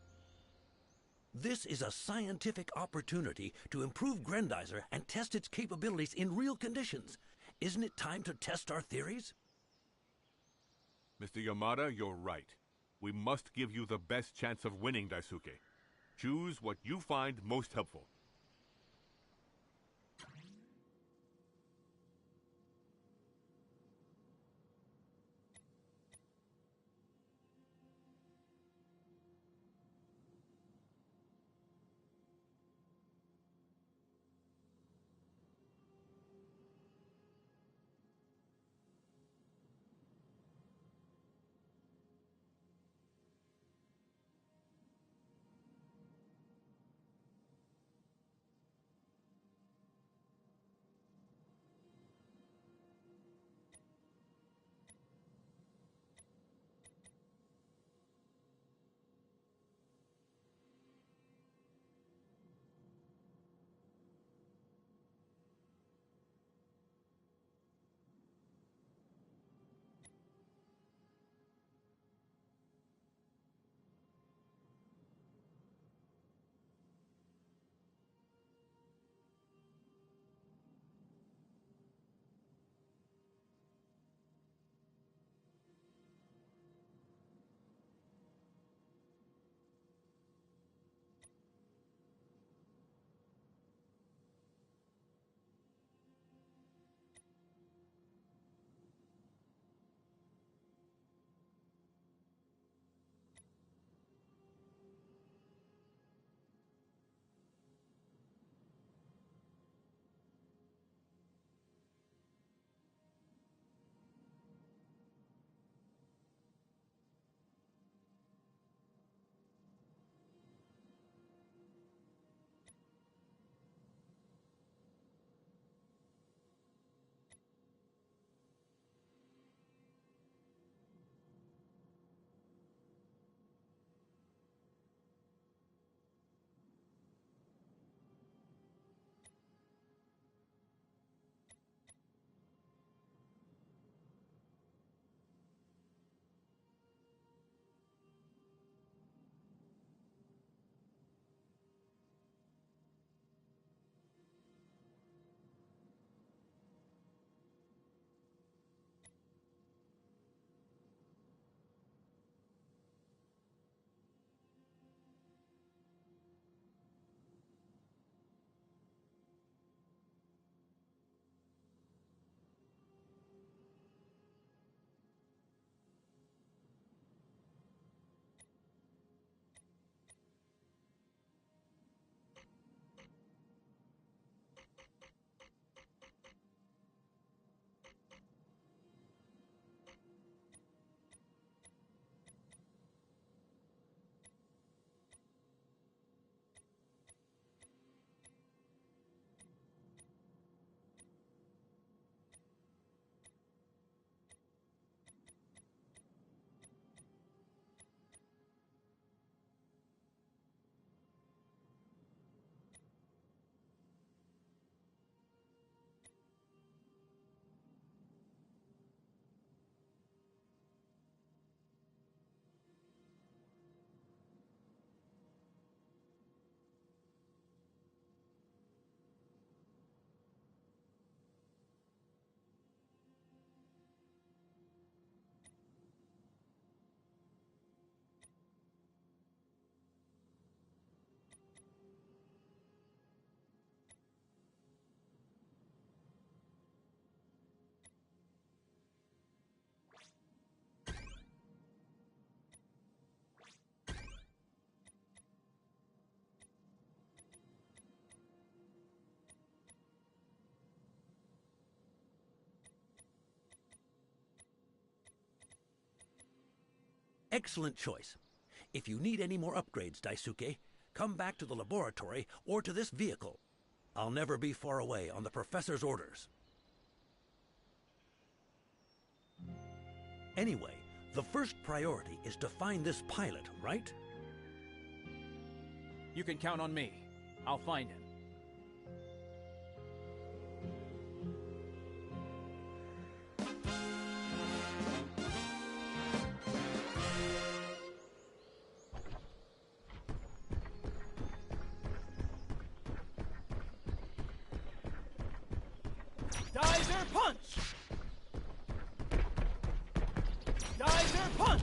Speaker 9: This is a scientific opportunity to improve Grendizer and test its capabilities in real conditions. Isn't it time to test our theories?
Speaker 7: Mr. Yamada, you're right. We must give you the best chance of winning, Daisuke. Choose what you find most helpful.
Speaker 9: Excellent choice. If you need any more upgrades, Daisuke, come back to the laboratory or to this vehicle. I'll never be far away on the professor's orders. Anyway, the first priority is to find this pilot, right?
Speaker 3: You can count on me. I'll find him.
Speaker 10: Geyser punch! Geyser punch!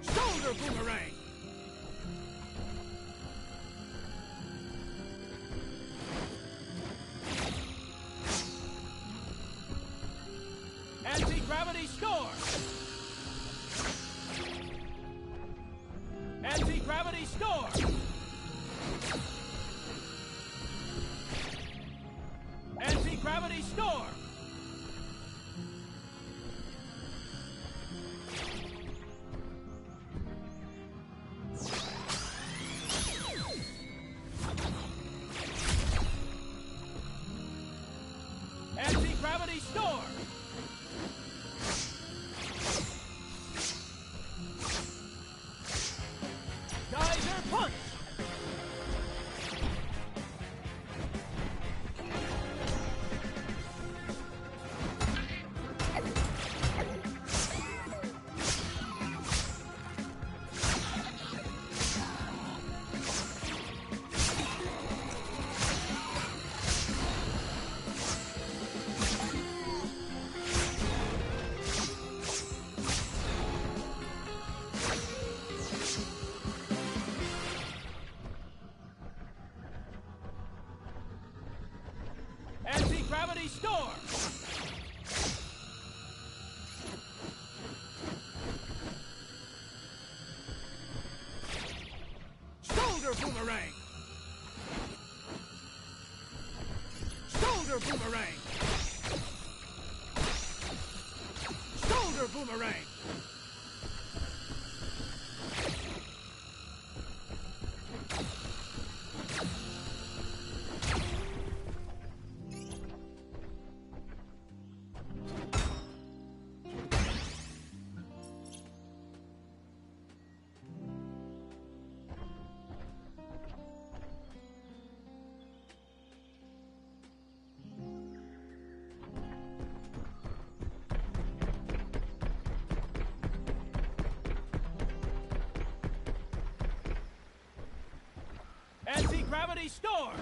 Speaker 10: Shoulder boomerang! Anti-gravity score! Anti-gravity score! Anti-gravity score! Anti-gravity store! Geyser punch! Anti-gravity store! Shoulder boomerang! Shoulder boomerang! Shoulder boomerang! Anti-gravity store!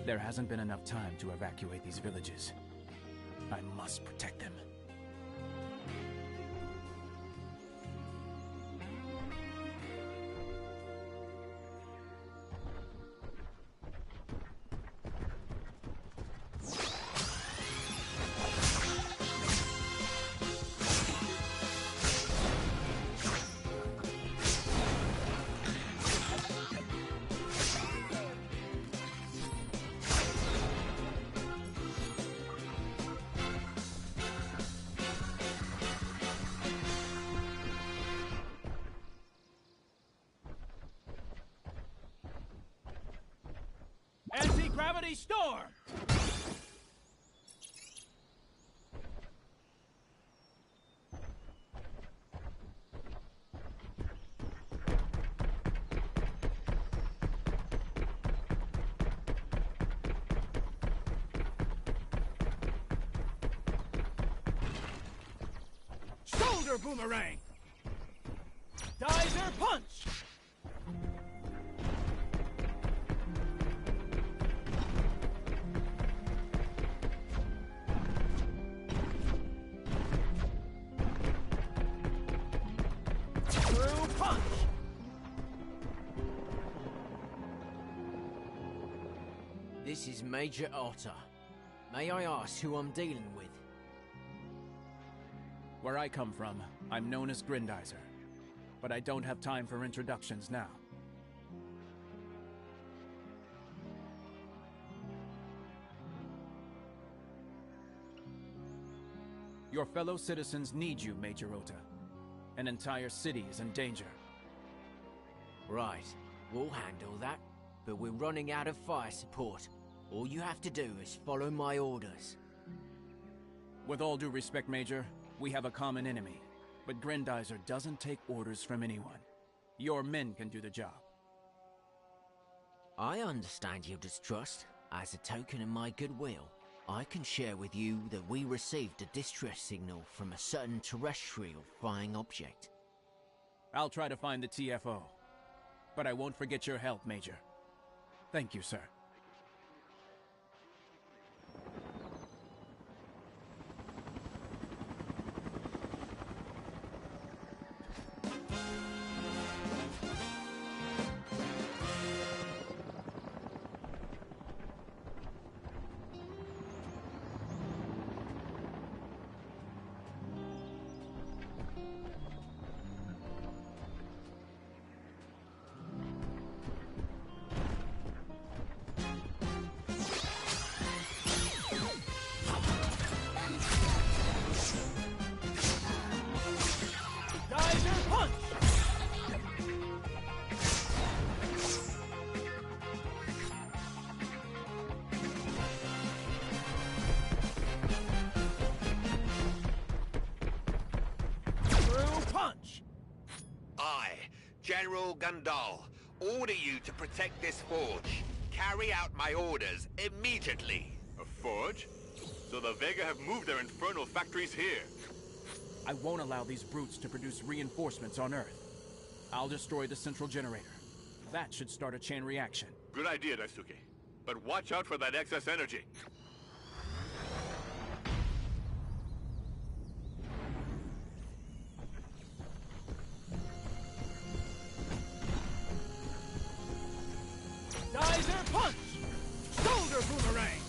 Speaker 3: There hasn't been enough time to evacuate these villages. I must protect them.
Speaker 10: Gravity Storm! Shoulder Boomerang! Geyser Punch! Screw Punch!
Speaker 6: This is Major Otter. May I ask who I'm dealing with?
Speaker 3: Where I come from, I'm known as Grendizer. But I don't have time for introductions now. Your fellow citizens need you, Major Ota. An entire city is in danger.
Speaker 6: Right, we'll handle that. But we're running out of fire support. All you have to do is follow my orders.
Speaker 3: With all due respect, Major, we have a common enemy. But Grendizer doesn't take orders from anyone. Your men can do the job.
Speaker 6: I understand your distrust. As a token of my goodwill, I can share with you that we received a distress signal from a certain terrestrial flying object.
Speaker 3: I'll try to find the TFO. But I won't forget your help, Major. Thank you, sir.
Speaker 10: Geyser Punch! Screw Punch!
Speaker 2: I, General Gundal, order you to protect this forge. Carry out my orders immediately.
Speaker 7: A forge? So the Vega have moved their infernal factories here.
Speaker 3: I won't allow these brutes to produce reinforcements on Earth. I'll destroy the central generator. That should start a chain reaction.
Speaker 7: Good idea, Daisuke. But watch out for that excess energy.
Speaker 10: Geyser Punch! Shoulder Boomerang!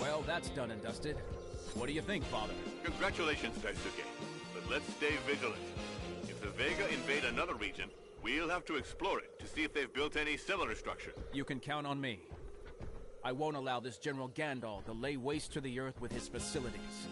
Speaker 3: Well, that's done and dusted. What do you think, Father?
Speaker 7: Congratulations, Daisuke. But let's stay vigilant. If the Vega invade another region, we'll have to explore it to see if they've built any similar structures.
Speaker 3: You can count on me. I won't allow this General Gandalf to lay waste to the Earth with his facilities.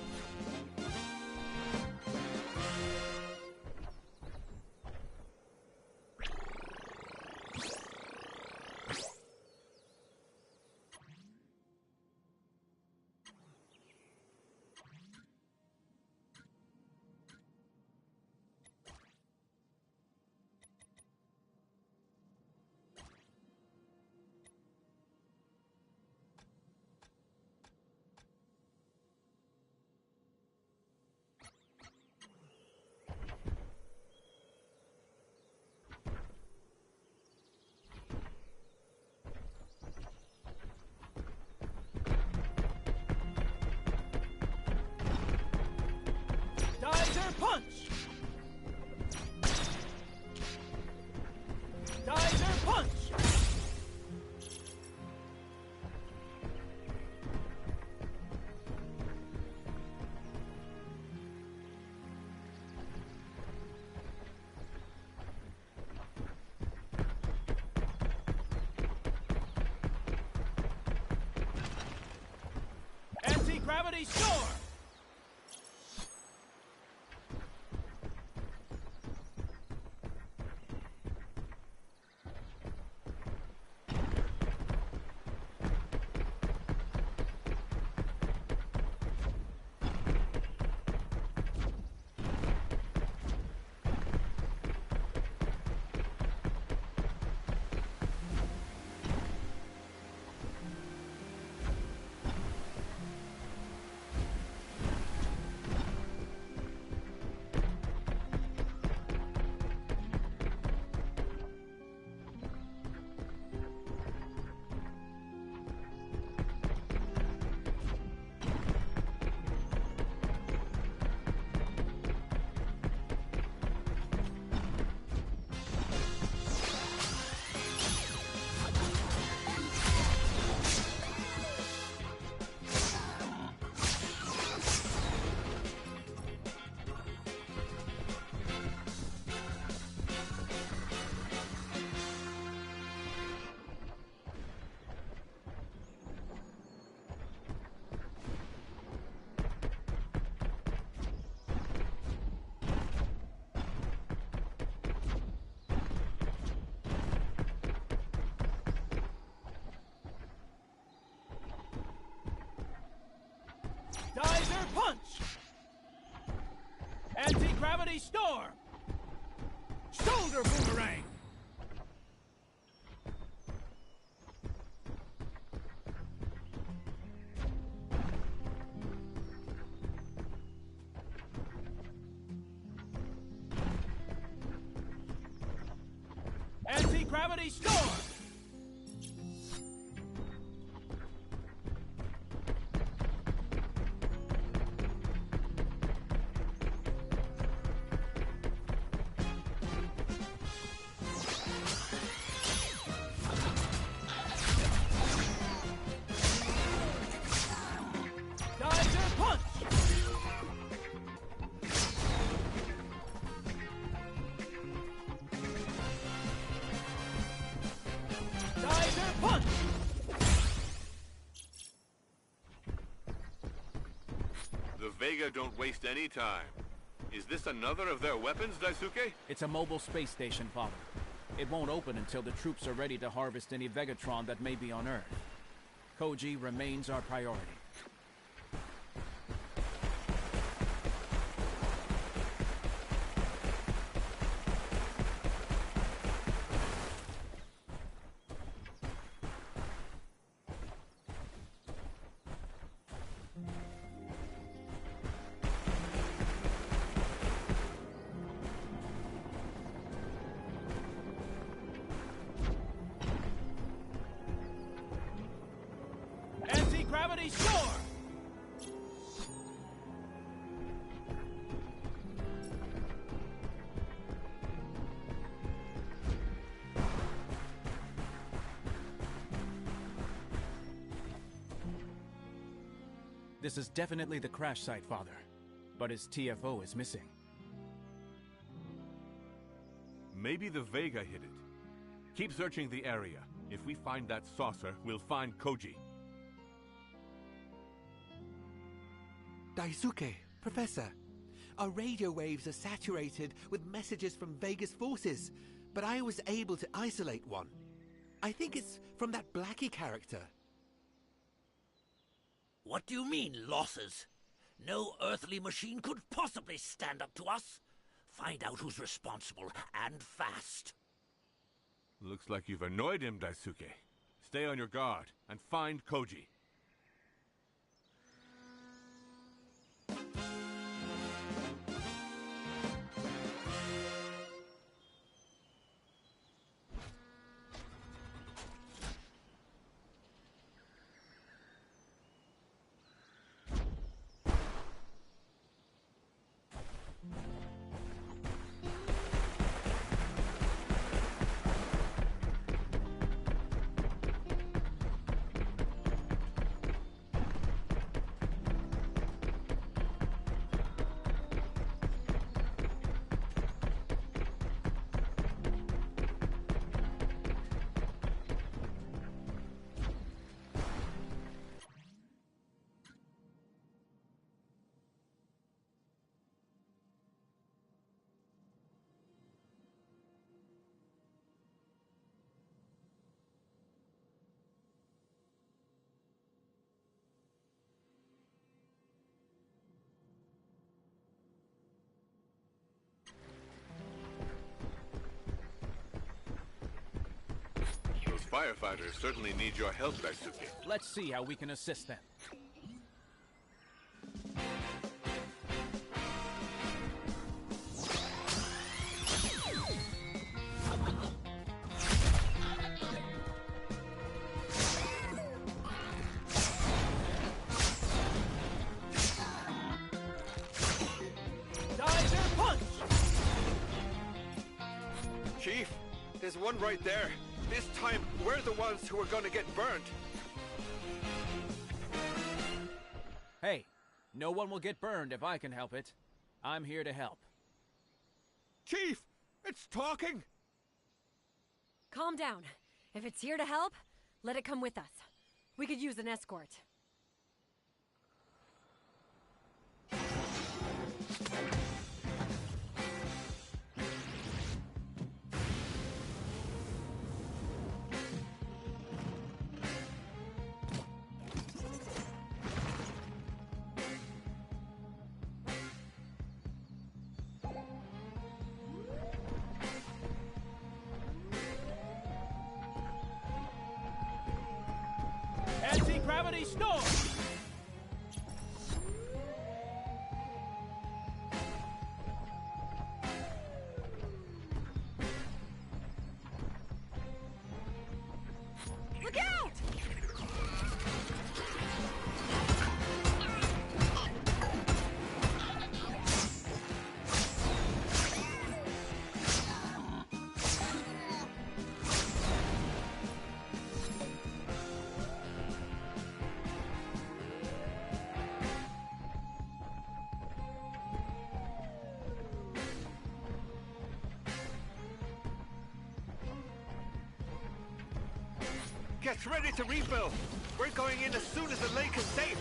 Speaker 10: punch! Anti-gravity storm! Shoulder boomerang! Anti-gravity storm! Geyser punch! Geyser punch!
Speaker 7: The Vega don't waste any time. Is this another of their weapons, Daisuke?
Speaker 3: It's a mobile space station, Father. It won't open until the troops are ready to harvest any Vegatron that may be on Earth. Koji remains our priority. Anti-gravity storm! This is definitely the crash site, Father. But his TFO is missing.
Speaker 7: Maybe the Vega hid it. Keep searching the area. If we find that saucer, we'll find Koji.
Speaker 2: Daisuke, Professor, our radio waves are saturated with messages from Vega's forces, but I was able to isolate one. I think it's from that Blackie character.
Speaker 4: What do you mean, losses? No earthly machine could possibly stand up to us. Find out who's responsible, and fast.
Speaker 7: Looks like you've annoyed him, Daisuke. Stay on your guard and find Koji. Firefighters certainly need your help, Daisuke.
Speaker 3: Let's see how we can assist them.
Speaker 10: Geyser punch!
Speaker 2: Chief, there's one right there. This time, we're the ones who are gonna get burnt.
Speaker 3: Hey, no one will get burned if I can help it. I'm here to help.
Speaker 2: Chief, it's talking!
Speaker 11: Calm down. If it's here to help, let it come with us. We could use an escort.
Speaker 10: Anti-gravity storm!
Speaker 11: Look out!
Speaker 2: Get ready to refill! We're going in as soon as the lake is safe!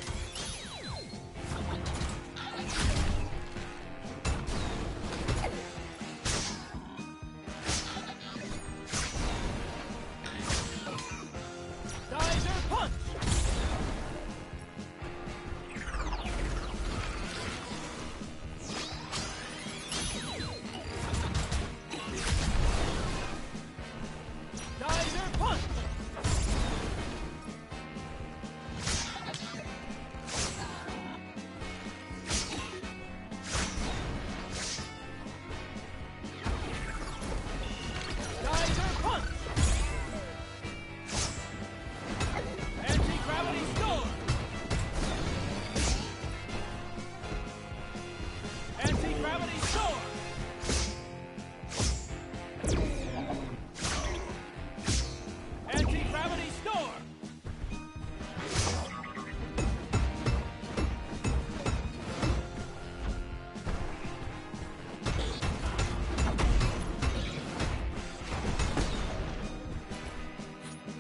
Speaker 10: Geyser punch! Geyser punch! Geyser punch! Anti-gravity storm! Anti-gravity storm! Anti-gravity storm!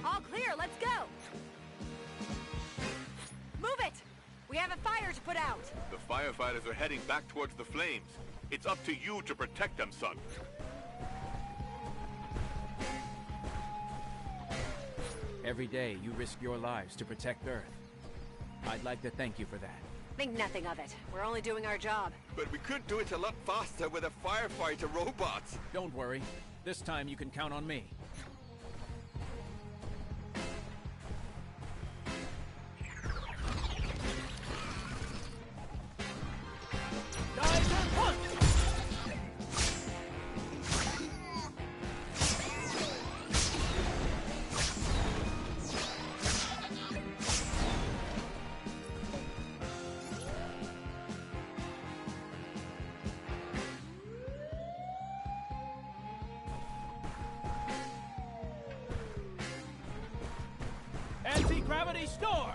Speaker 11: All clear, let's go! Move it! We have a fire to put out!
Speaker 7: The firefighters are heading back towards the flames. It's up to you to protect them, son.
Speaker 3: Every day, you risk your lives to protect Earth. I'd like to thank you for that.
Speaker 11: Think nothing of it. We're only doing our job.
Speaker 2: But we could do it a lot faster with a firefighter robot!
Speaker 3: Don't worry. This time you can count on me.
Speaker 10: Geyser punch! Anti-gravity storm!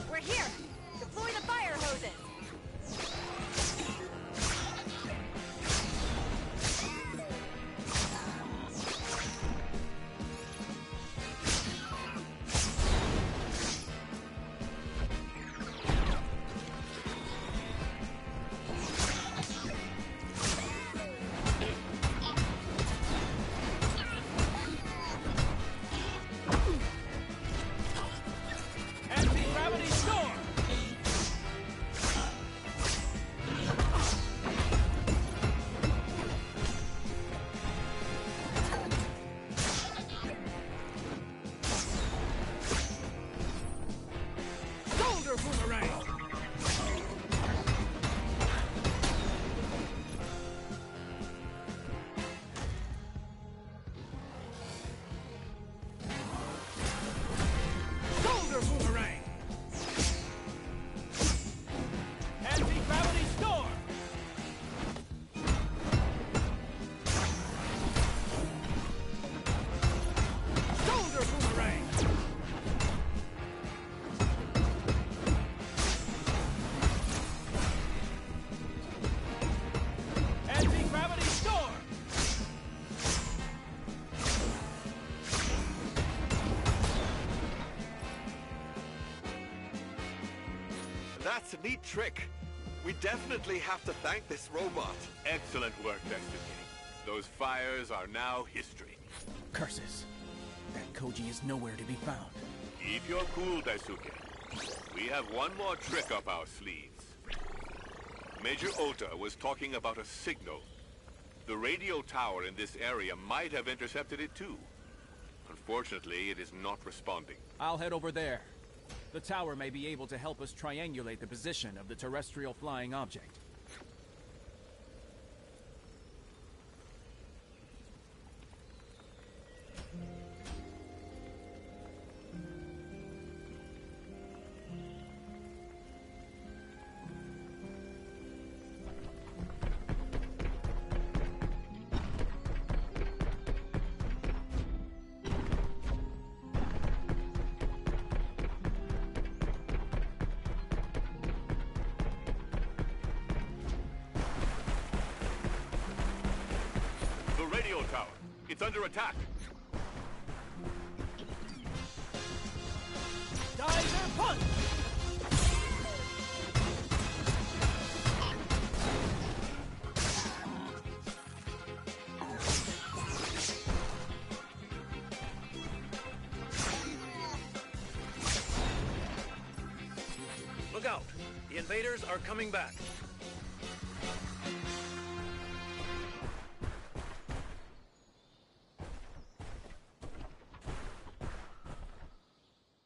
Speaker 11: We're here! Deploy the fire hoses!
Speaker 10: Anti-gravity storm! Shoulder boomerang! Shoulder boomerang! Anti-gravity storm! Shoulder boomerang! Anti-gravity storm!
Speaker 2: That's a neat trick. We definitely have to thank this robot.
Speaker 7: Excellent work, Daisuke. Those fires are now history.
Speaker 3: Curses. That Koji is nowhere to be found.
Speaker 7: Keep your cool, Daisuke. We have one more trick up our sleeves. Major Ota was talking about a signal. The radio tower in this area might have intercepted it too. Unfortunately, it is not responding.
Speaker 3: I'll head over there. The tower may be able to help us triangulate the position of the terrestrial flying object.
Speaker 7: Tower. It's under attack.
Speaker 10: Diver punch!
Speaker 9: Look out! The invaders are coming back.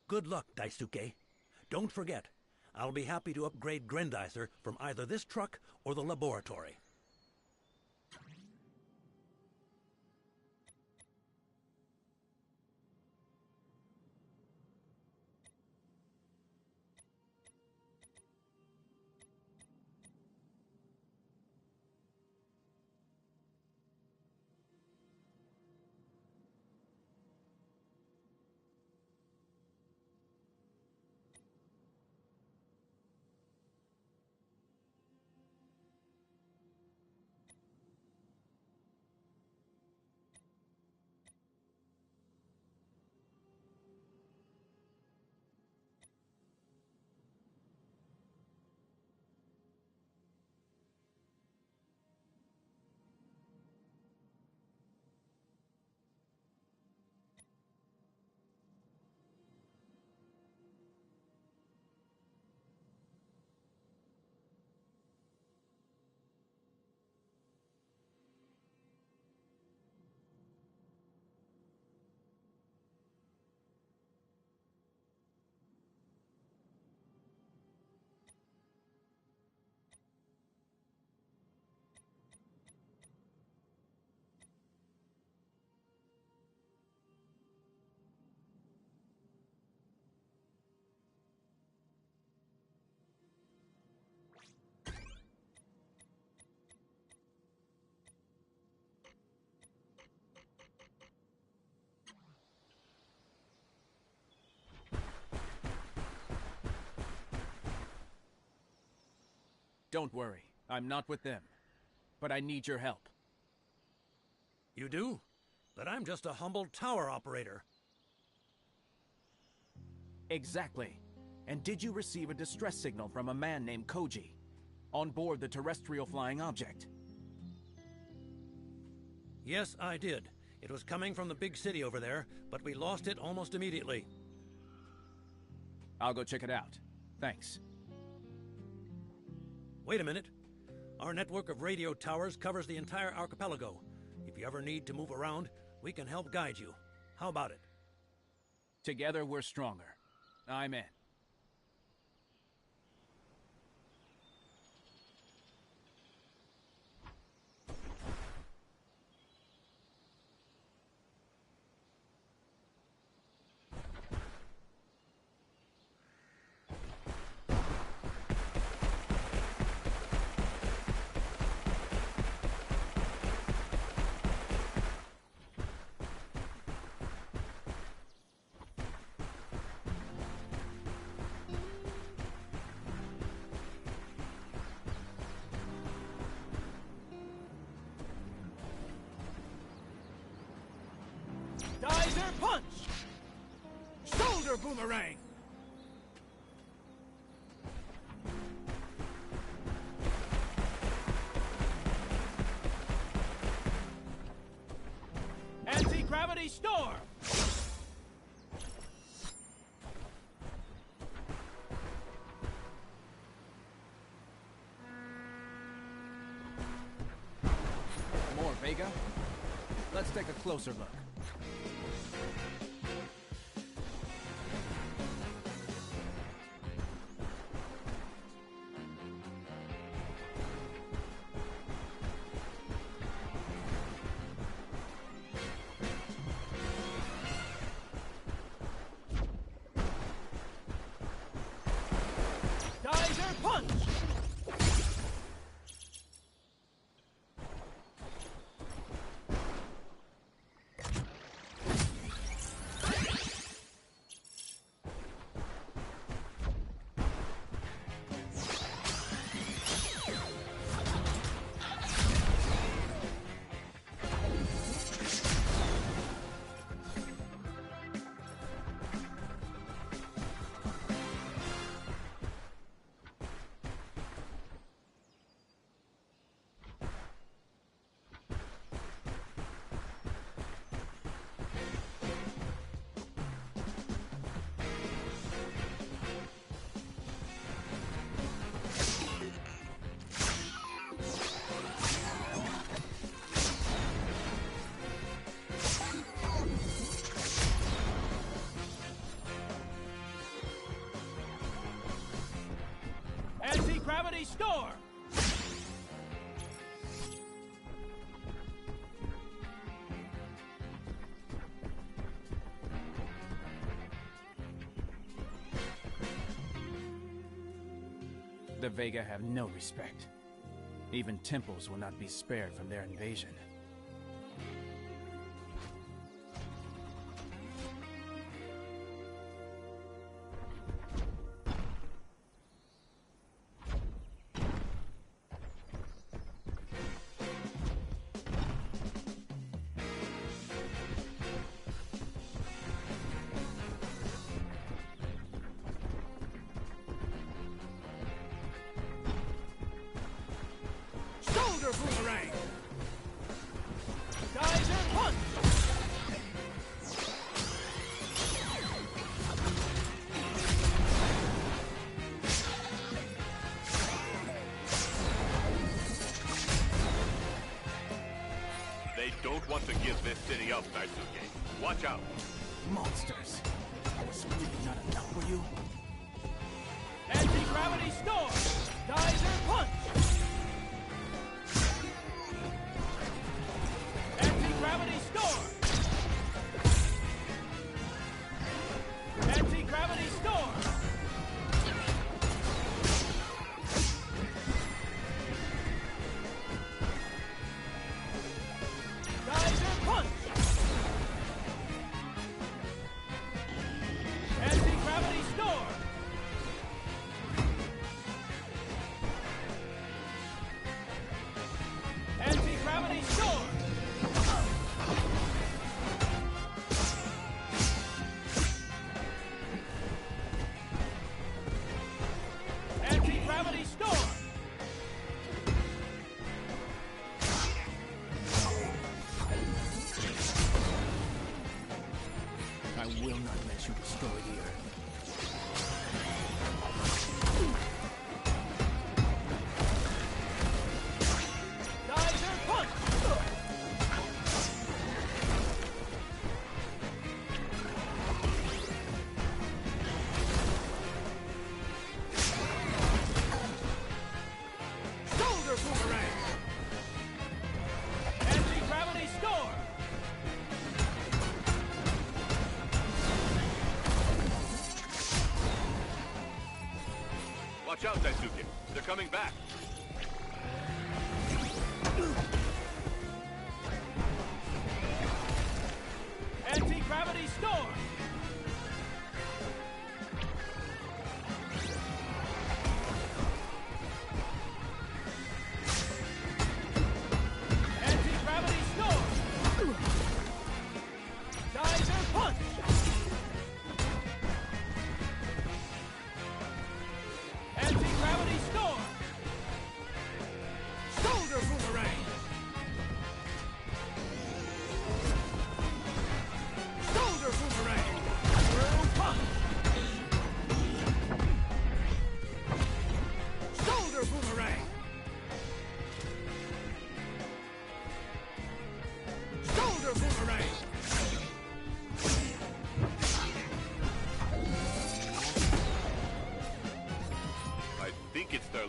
Speaker 9: Good luck, Daisuke. Don't forget, I'll be happy to upgrade Grendizer from either this truck or the laboratory.
Speaker 3: Don't worry, I'm not with them. But I need your help.
Speaker 9: You do? But I'm just a humble tower operator.
Speaker 3: Exactly. And did you receive a distress signal from a man named Koji on board the terrestrial flying object?
Speaker 9: Yes, I did. It was coming from the big city over there, but we lost it almost immediately.
Speaker 3: I'll go check it out. Thanks.
Speaker 9: Wait a minute. Our network of radio towers covers the entire archipelago. If you ever need to move around, we can help guide you. How about it?
Speaker 3: Together we're stronger. I'm in.
Speaker 10: Diver punch! Shoulder boomerang! Anti-gravity storm!
Speaker 3: More Vega? Let's take a closer look.
Speaker 10: Geyser punch! Anti-gravity storm!
Speaker 3: The Vega have no respect. Even temples will not be spared from their invasion.
Speaker 10: Shoulder boomerang! Geyser punch!
Speaker 7: They don't want to give this city up, Daisuke. Watch out.
Speaker 3: Monsters! Was really not enough for you?
Speaker 10: Anti-gravity storm! Geyser punch! Anti-gravity storm! Anti-gravity storm! Geyser punch! Anti-gravity storm! Anti-gravity storm! Anti-gravity storm!
Speaker 3: I will not let you destroy the Earth.
Speaker 10: Geyser punch! Shoulder boomerang! Anti-gravity storm!
Speaker 7: Watch out, Daisuke. They're coming back.
Speaker 10: Anti-gravity storm! Anti-gravity storm! Geyser punch! Anti-gravity storm!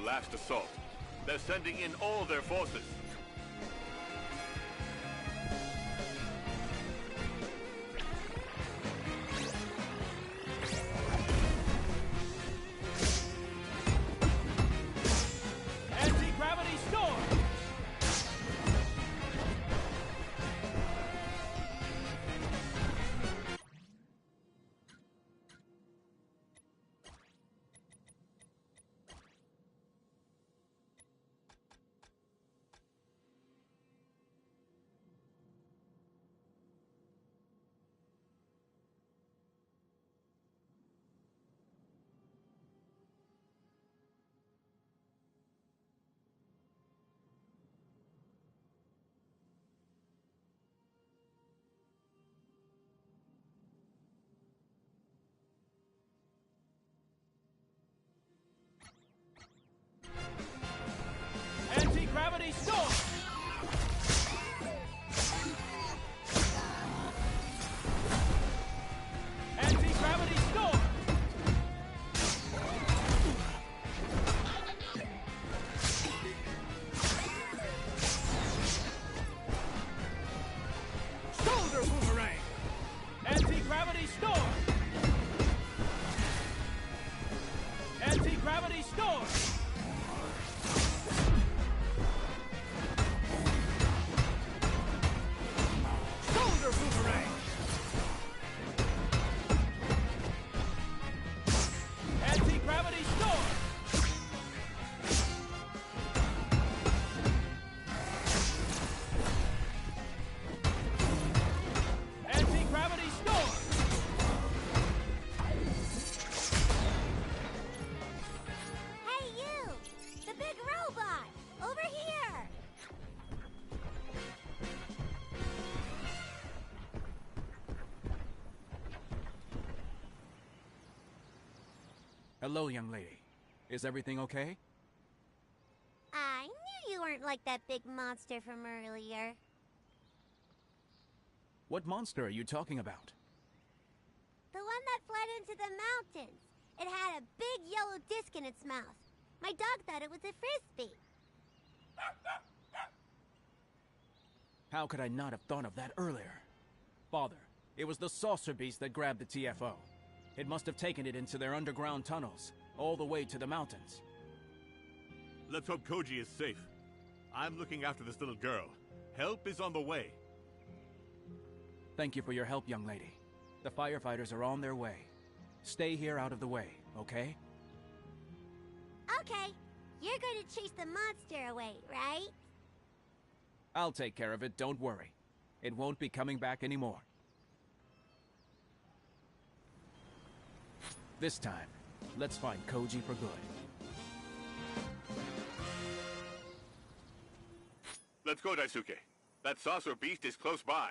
Speaker 7: last assault. They're sending in all their forces.
Speaker 10: Anti-gravity storm! Anti-gravity storm! Anti-gravity storm! Shoulder boomerang! Anti-gravity storm! Anti-gravity storm! Shoulder boomerang! Anti-gravity storm! Anti-gravity storm!
Speaker 12: Hey, you! The big robot! Over here!
Speaker 3: Hello, young lady. Is everything okay?
Speaker 12: I knew you weren't like that big monster from earlier.
Speaker 3: What monster are you talking about?
Speaker 12: The one that fled into the mountains. It had a big yellow disc in its mouth. My dog thought it was a frisbee.
Speaker 3: How could I not have thought of that earlier? Father, it was the saucer beast that grabbed the TFO. It must have taken it into their underground tunnels, all the way to the mountains.
Speaker 7: Let's hope Koji is safe. I'm looking after this little girl. Help is on the way.
Speaker 3: Thank you for your help, young lady. The firefighters are on their way. Stay here out of the way, okay?
Speaker 12: Okay, you're going to chase the monster away, right?
Speaker 3: I'll take care of it, don't worry. It won't be coming back anymore. This time, let's find Koji for good.
Speaker 7: Let's go, Daisuke. That saucer beast is close by.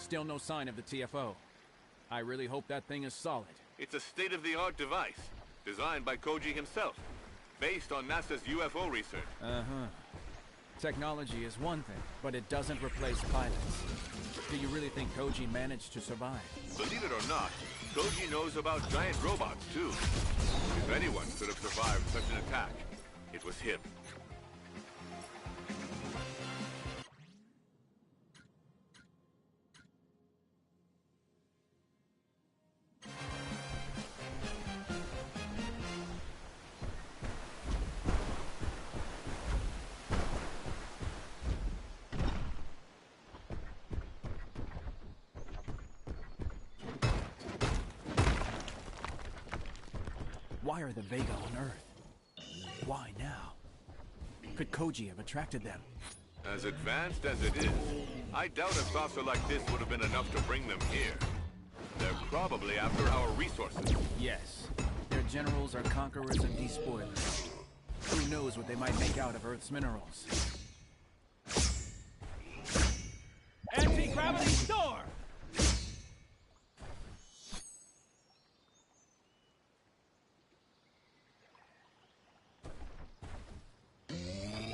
Speaker 3: Still no sign of the TFO. I really hope that thing is solid.
Speaker 7: It's a state-of-the-art device, designed by Koji himself, based on NASA's UFO research.
Speaker 3: Uh-huh. Technology is one thing, but it doesn't replace pilots. Do you really think Koji managed to survive?
Speaker 7: Believe it or not, Koji knows about giant robots, too. If anyone could have survived such an attack, it was him.
Speaker 3: Why are the Vega on Earth? Why now? Could Koji have attracted them?
Speaker 7: As advanced as it is, I doubt a saucer like this would have been enough to bring them here. They're probably after our resources.
Speaker 3: Yes. Their generals are conquerors and despoilers. Who knows what they might make out of Earth's minerals?
Speaker 10: Anti-gravity storm!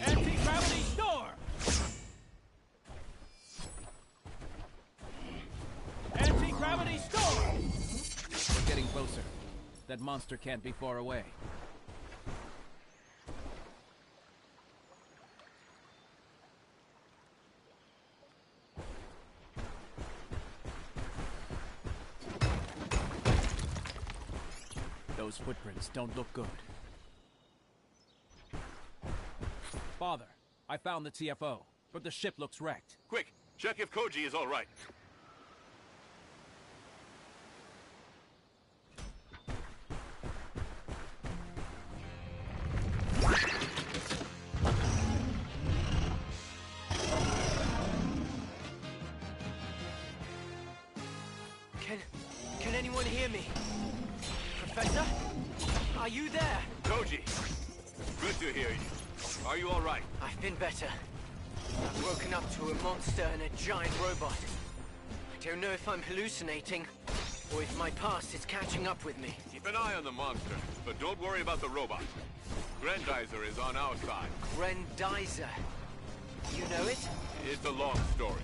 Speaker 10: Anti-gravity storm! Anti-gravity storm!
Speaker 3: We're getting closer. That monster can't be far away. Those footprints don't look good. Father, I found the TFO, but the ship looks wrecked.
Speaker 7: Quick, check if Koji is all right.
Speaker 6: Can anyone hear me? Professor? Are you there?
Speaker 7: Koji, good to hear you. Are you all right?
Speaker 6: I've been better. I've woken up to a monster and a giant robot. I don't know if I'm hallucinating, or if my past is catching up with me.
Speaker 7: Keep an eye on the monster, but don't worry about the robot. Grendizer is on our side.
Speaker 6: Grendizer? You know it?
Speaker 7: It's a long story.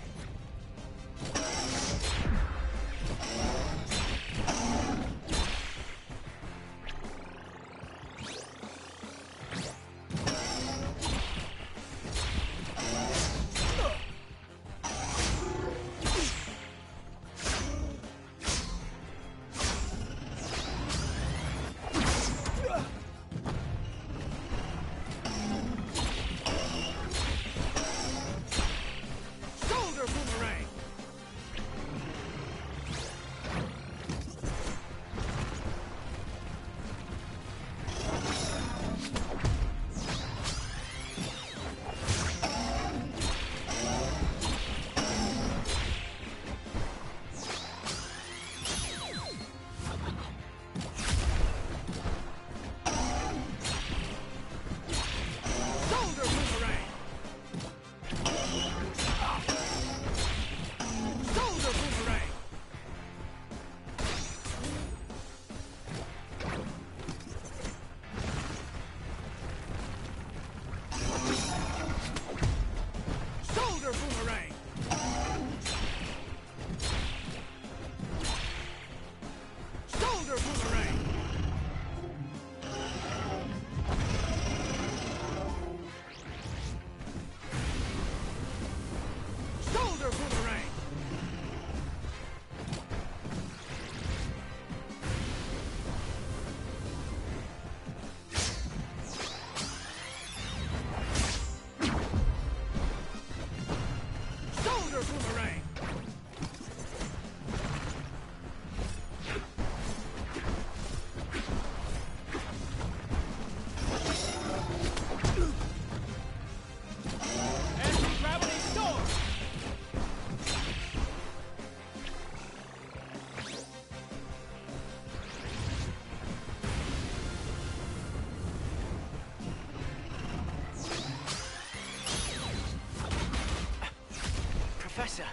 Speaker 6: Professor,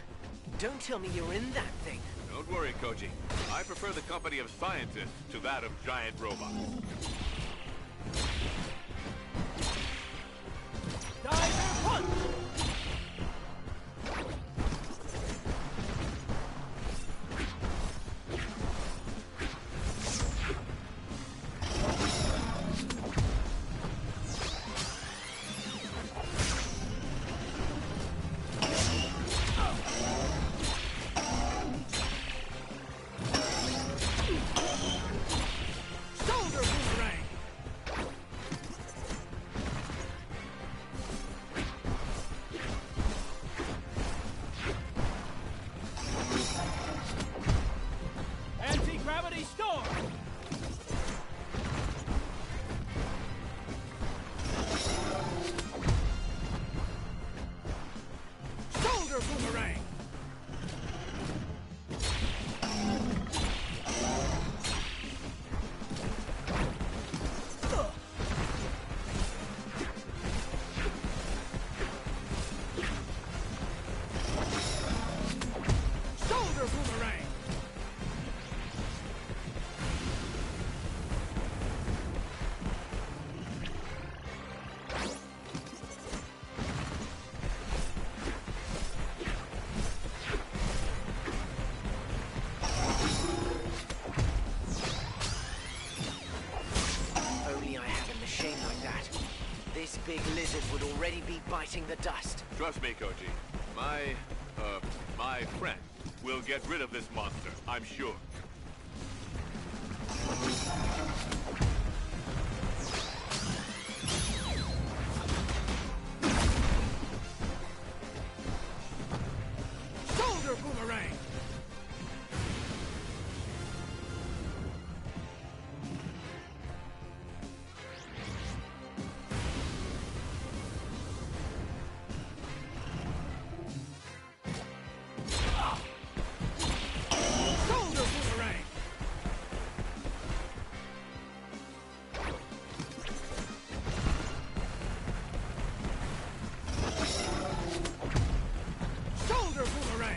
Speaker 6: don't tell me you're in that thing.
Speaker 7: Don't worry, Koji. I prefer the company of scientists to that of giant robots.
Speaker 10: Diver punch!
Speaker 6: big lizard would already be biting the dust.
Speaker 7: Trust me, Koji. My friend will get rid of this monster, I'm sure.
Speaker 10: Shoulder boomerang! Shoulder boomerang!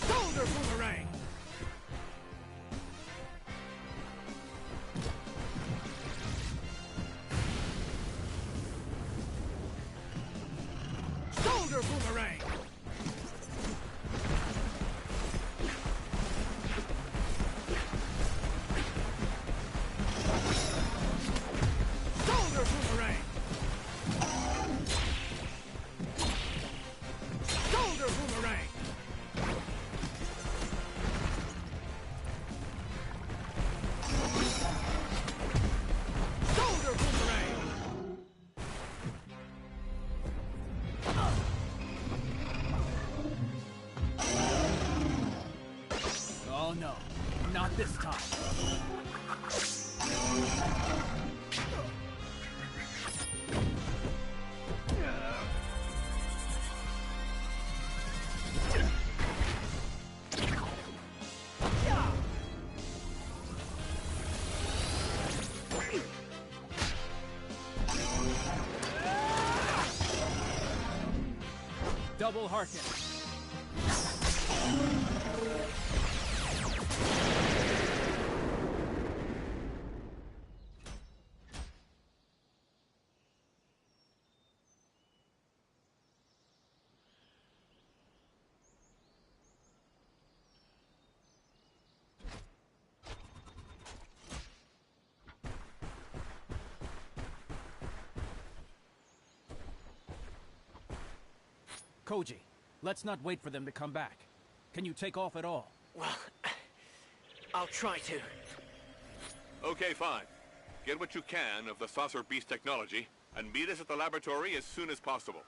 Speaker 10: Shoulder boomerang! Shoulder boomerang! Shoulder boomerang! Shoulder boomerang! Shoulder boomerang! Shoulder boomerang! Oh no, not this time. Double Harkin. Koji, let's not wait for them to come back. Can you take off at all?
Speaker 6: Well, I'll try to.
Speaker 7: Okay, fine. Get what you can of the saucer beast technology, and meet us at the laboratory as soon as possible.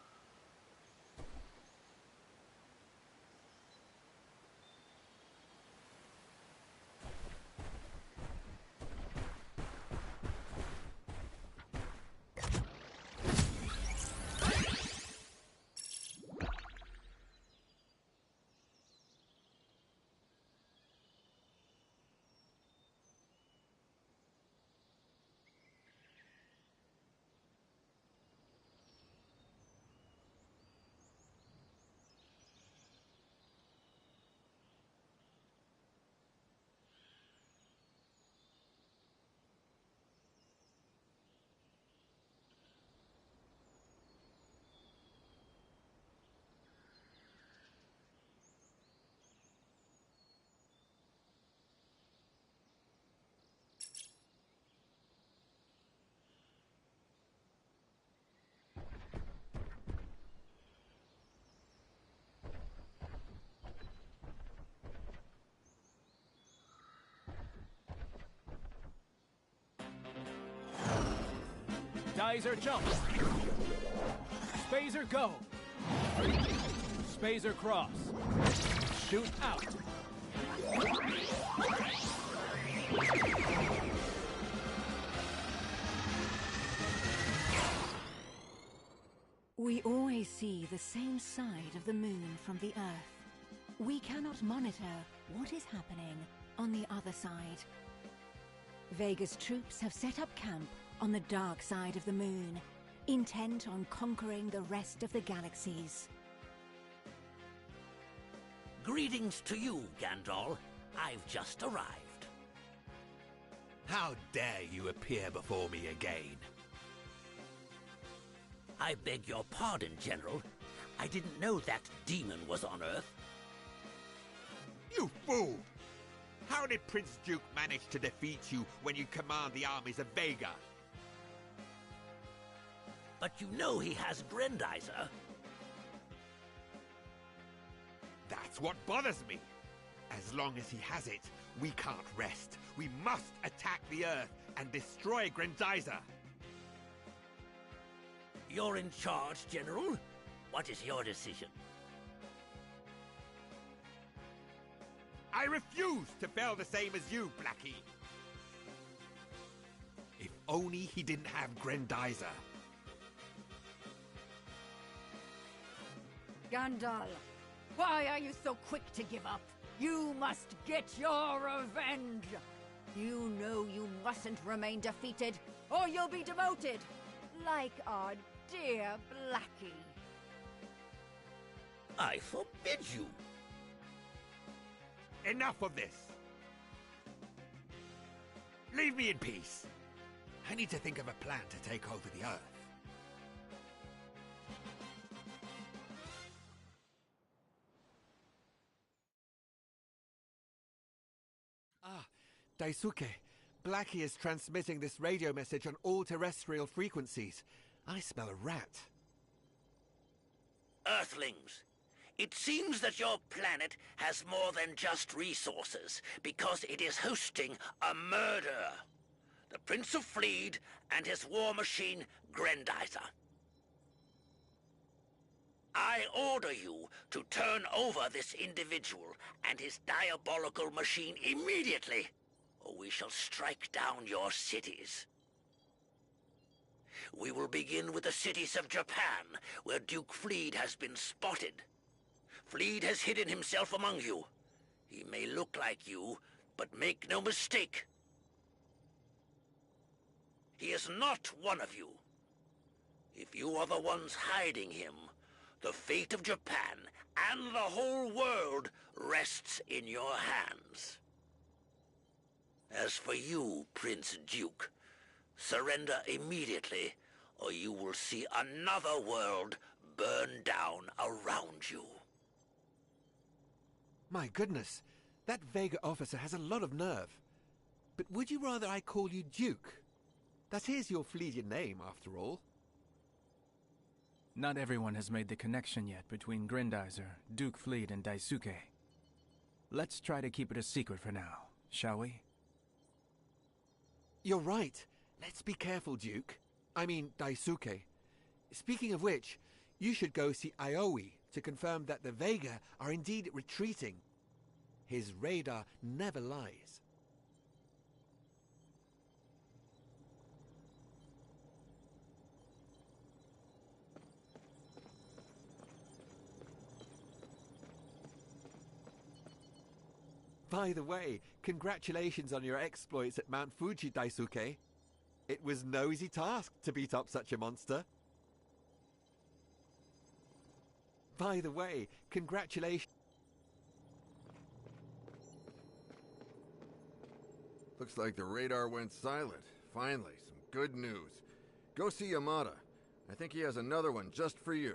Speaker 10: Grendizer jump. Spazer go. Spazer cross. Shoot out.
Speaker 1: We always see the same side of the moon from the Earth. We cannot monitor what is happening on the other side. Vega's troops have set up camp on the dark side of the moon, intent on conquering the rest of the galaxies.
Speaker 4: Greetings to you, Gandalf. I've just arrived.
Speaker 2: How dare you appear before me again?
Speaker 4: I beg your pardon, General. I didn't know that demon was on Earth.
Speaker 2: You fool! How did Prince Duke manage to defeat you when you command the armies of Vega?
Speaker 4: But you know he has Grendizer.
Speaker 2: That's what bothers me. As long as he has it, we can't rest. We must attack the Earth and destroy Grendizer.
Speaker 4: You're in charge, General. What is your decision?
Speaker 2: I refuse to fail the same as you, Blackie. If only he didn't have Grendizer.
Speaker 13: Gandalf, why are you so quick to give up? You must get your revenge! You know you mustn't remain defeated, or you'll be demoted, like our dear Blackie.
Speaker 4: I forbid you!
Speaker 2: Enough of this! Leave me in peace! I need to think of a plan to take over the Earth. Ah, Daisuke, Blackie is transmitting this radio message on all terrestrial frequencies. I smell a rat.
Speaker 4: Earthlings, it seems that your planet has more than just resources, because it is hosting a murder. The Prince of Fleed and his war machine, Grendizer. I order you to turn over this individual and his diabolical machine immediately, or we shall strike down your cities. We will begin with the cities of Japan, where Duke Fleed has been spotted. Fleed has hidden himself among you. He may look like you, but make no mistake. He is not one of you. If you are the ones hiding him, the fate of Japan and the whole world rests in your hands. As for you, Prince Duke, surrender immediately, or you will see another world burn down around you.
Speaker 2: My goodness, that Vega officer has a lot of nerve. But would you rather I call you Duke? That is your Fleedian name, after all.
Speaker 10: Not everyone has made the connection yet between Grendizer, Duke Fleed, and Daisuke. Let's try to keep it a secret for now, shall we?
Speaker 2: You're right. Let's be careful, Duke. I mean, Daisuke. Speaking of which, you should go see Aoi to confirm that the Vega are indeed retreating. His radar never lies. By the way, congratulations on your exploits at Mount Fuji, Daisuke. It was no easy task to beat up such a monster. By the way, congratulations.
Speaker 8: Looks like the radar went silent. Finally, some good news. Go see Yamada. I think he has another one just for you.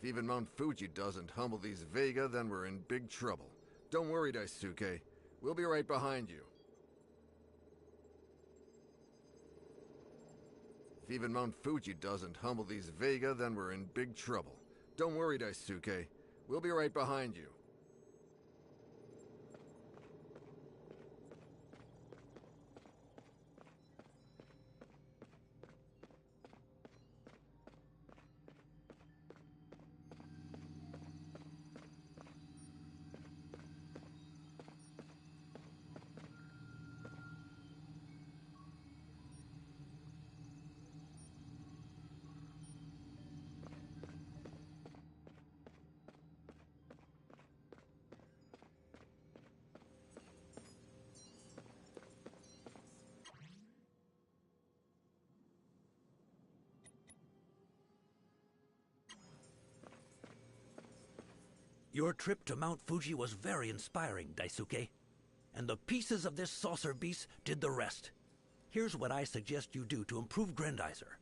Speaker 8: If even Mount Fuji doesn't humble these Vega, then we're in big trouble. Don't worry, Daisuke. We'll be right behind you. If even Mount Fuji doesn't humble these Vega, then we're in big trouble. Don't worry, Daisuke. We'll be right behind you.
Speaker 9: Your trip to Mount Fuji was very inspiring, Daisuke. And the pieces of this saucer beast did the rest. Here's what I suggest you do to improve Grendizer.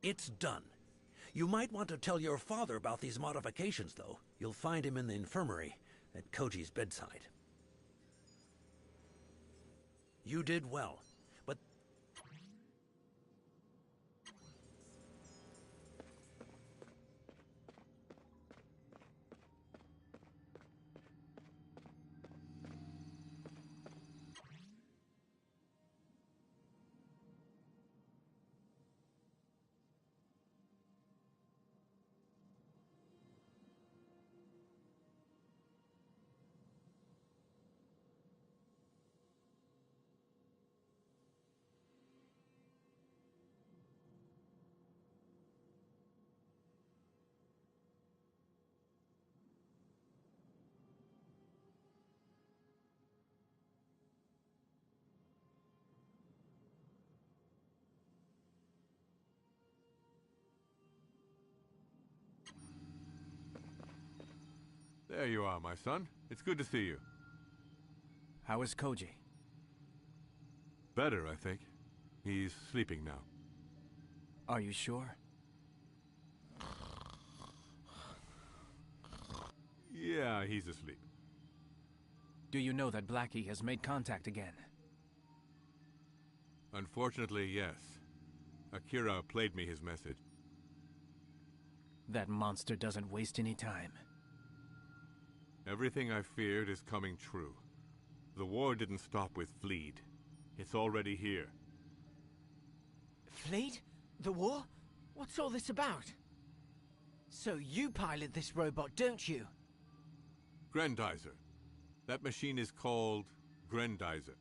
Speaker 9: It's done. You might want to tell your father about these modifications, though. You'll find him in the infirmary at Koji's bedside. You did well, but...
Speaker 7: There you are, my son. It's good to see you.
Speaker 10: How is Koji?
Speaker 7: Better, I think. He's sleeping now.
Speaker 10: Are you sure?
Speaker 7: Yeah, he's asleep.
Speaker 10: Do you know that Blackie has made contact again?
Speaker 7: Unfortunately, yes. Akira played me his message.
Speaker 10: That monster doesn't waste any time.
Speaker 7: Everything I feared is coming true. The war didn't stop with Fleet. It's already here.
Speaker 6: Fleet? The war? What's all this about? So you pilot this robot, don't you?
Speaker 7: Grendizer. That machine is called Grendizer.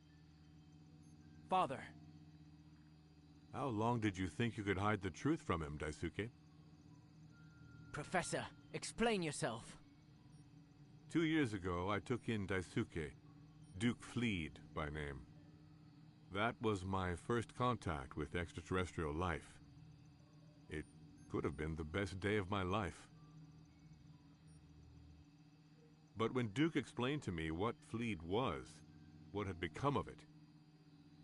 Speaker 10: Father.
Speaker 7: How long did you think you could hide the truth from him, Daisuke?
Speaker 6: Professor, explain yourself.
Speaker 7: 2 years ago, I took in Daisuke, Duke Fleet by name. That was my first contact with extraterrestrial life. It could have been the best day of my life. But when Duke explained to me what Fleet was, what had become of it,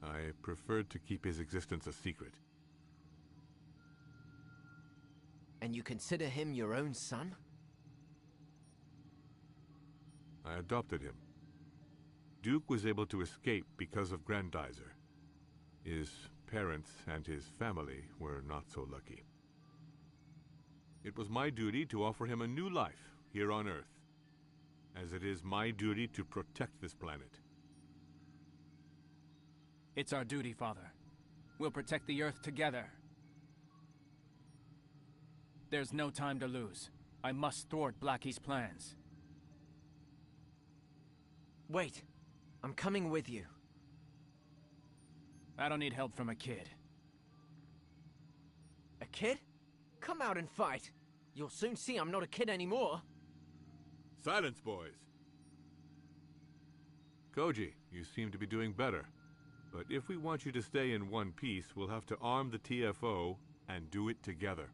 Speaker 7: I preferred to keep his existence a secret.
Speaker 6: And you consider him your own son?
Speaker 7: I adopted him. Duke was able to escape because of Grendizer. His parents and his family were not so lucky. It was my duty to offer him a new life here on Earth, as it is my duty to protect this planet.
Speaker 10: It's our duty, Father. We'll protect the Earth together. There's no time to lose. I must thwart Blackie's plans.
Speaker 6: Wait. I'm coming with you.
Speaker 10: I don't need help from a kid.
Speaker 6: A kid? Come out and fight. You'll soon see I'm not a kid anymore.
Speaker 7: Silence, boys. Koji, you seem to be doing better. But if we want you to stay in one piece, we'll have to arm the TFO and do it together.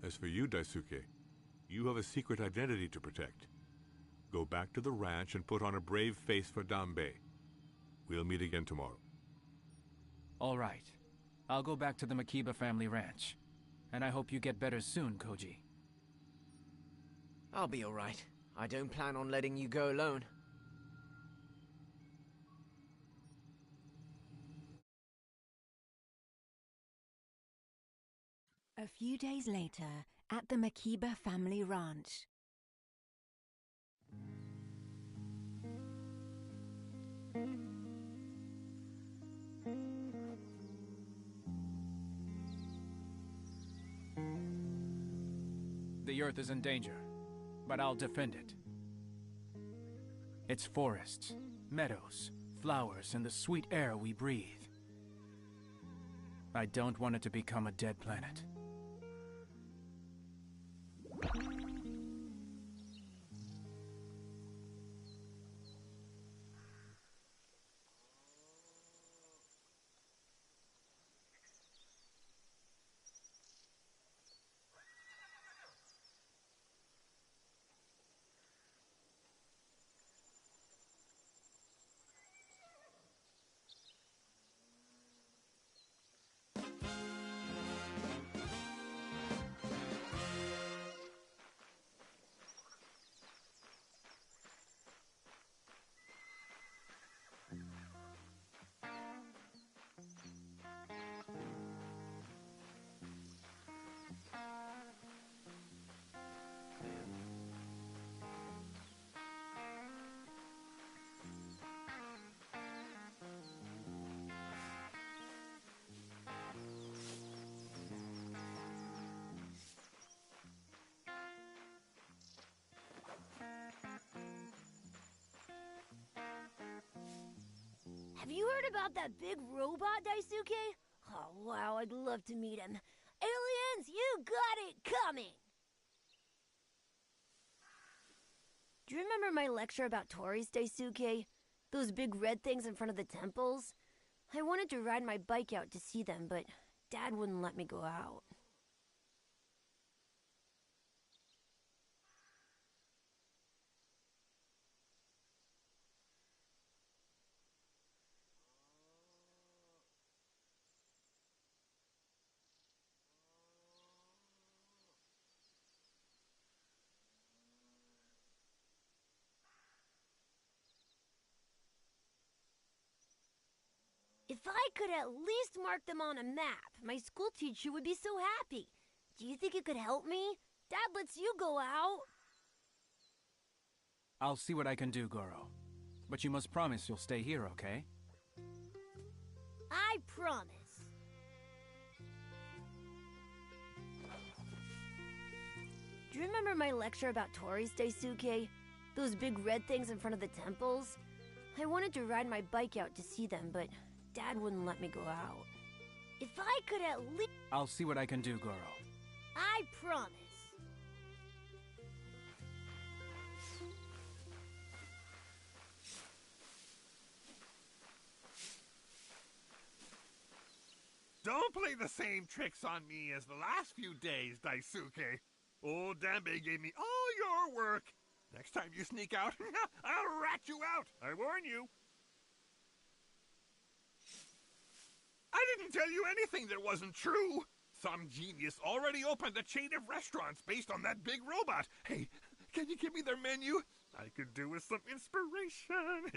Speaker 7: As for you, Daisuke, you have a secret identity to protect. Go back to the ranch and put on a brave face for Dambe. We'll meet again tomorrow.
Speaker 10: All right. I'll go back to the Makiba family ranch. And I hope you get better soon, Koji.
Speaker 6: I'll be all right. I don't plan on letting you go alone.
Speaker 1: A few days later, at the Makiba family ranch.
Speaker 10: The Earth is in danger, but I'll defend it. Its forests, meadows, flowers, and the sweet air we breathe. I don't want it to become a dead planet.
Speaker 12: Have you heard about that big robot, Daisuke? Oh, wow, I'd love to meet him. Aliens, you got it coming! Do you remember my lecture about Tories, Daisuke? Those big red things in front of the temples? I wanted to ride my bike out to see them, but Dad wouldn't let me go out. If I could at least mark them on a map, my school teacher would be so happy. Do you think you could help me? Dad lets you go out.
Speaker 10: I'll see what I can do, Goro. But you must promise you'll stay here, okay?
Speaker 12: I promise. Do you remember my lecture about Tories, Daisuke? Those big red things in front of the temples? I wanted to ride my bike out to see them, but Dad wouldn't let me go out. If I could at least...
Speaker 10: I'll see what I can do, Goro.
Speaker 12: I promise.
Speaker 14: Don't play the same tricks on me as the last few days, Daisuke. Old Dambe gave me all your work. Next time you sneak out, I'll rat you out. I warn you. I didn't tell you anything that wasn't true. Some genius already opened a chain of restaurants based on that big robot. Hey, can you give me their menu? I could do with some inspiration.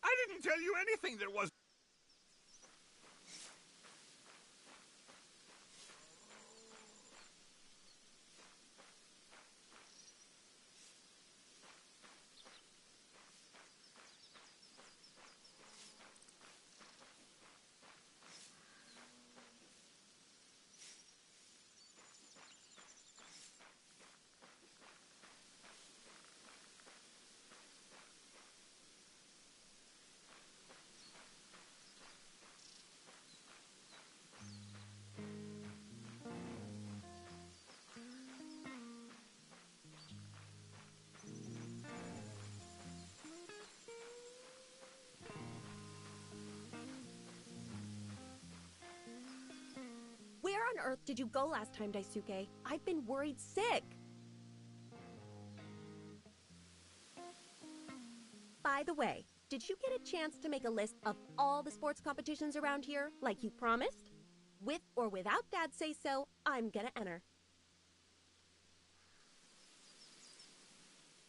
Speaker 14: I didn't tell you anything that was...
Speaker 5: Where on earth did you go last time, Daisuke? I've been worried sick. By the way, did you get a chance to make a list of all the sports competitions around here, like you promised? With or without Dad say so, I'm gonna enter.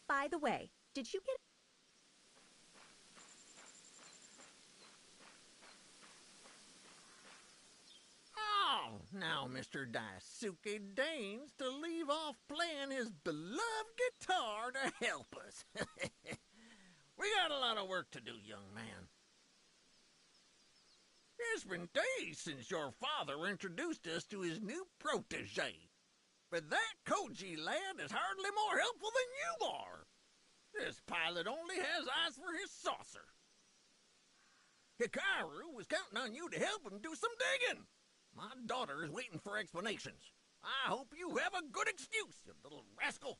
Speaker 5: By the way, did you get...
Speaker 15: Oh, now Mr. Daisuke deigns to leave off playing his beloved guitar to help us. We got a lot of work to do, young man. It's been days since your father introduced us to his new protege. But that Koji lad is hardly more helpful than you are. This pilot only has eyes for his saucer. Hikaru was counting on you to help him do some digging. My daughter is waiting for explanations. I hope you have a good excuse, you little rascal.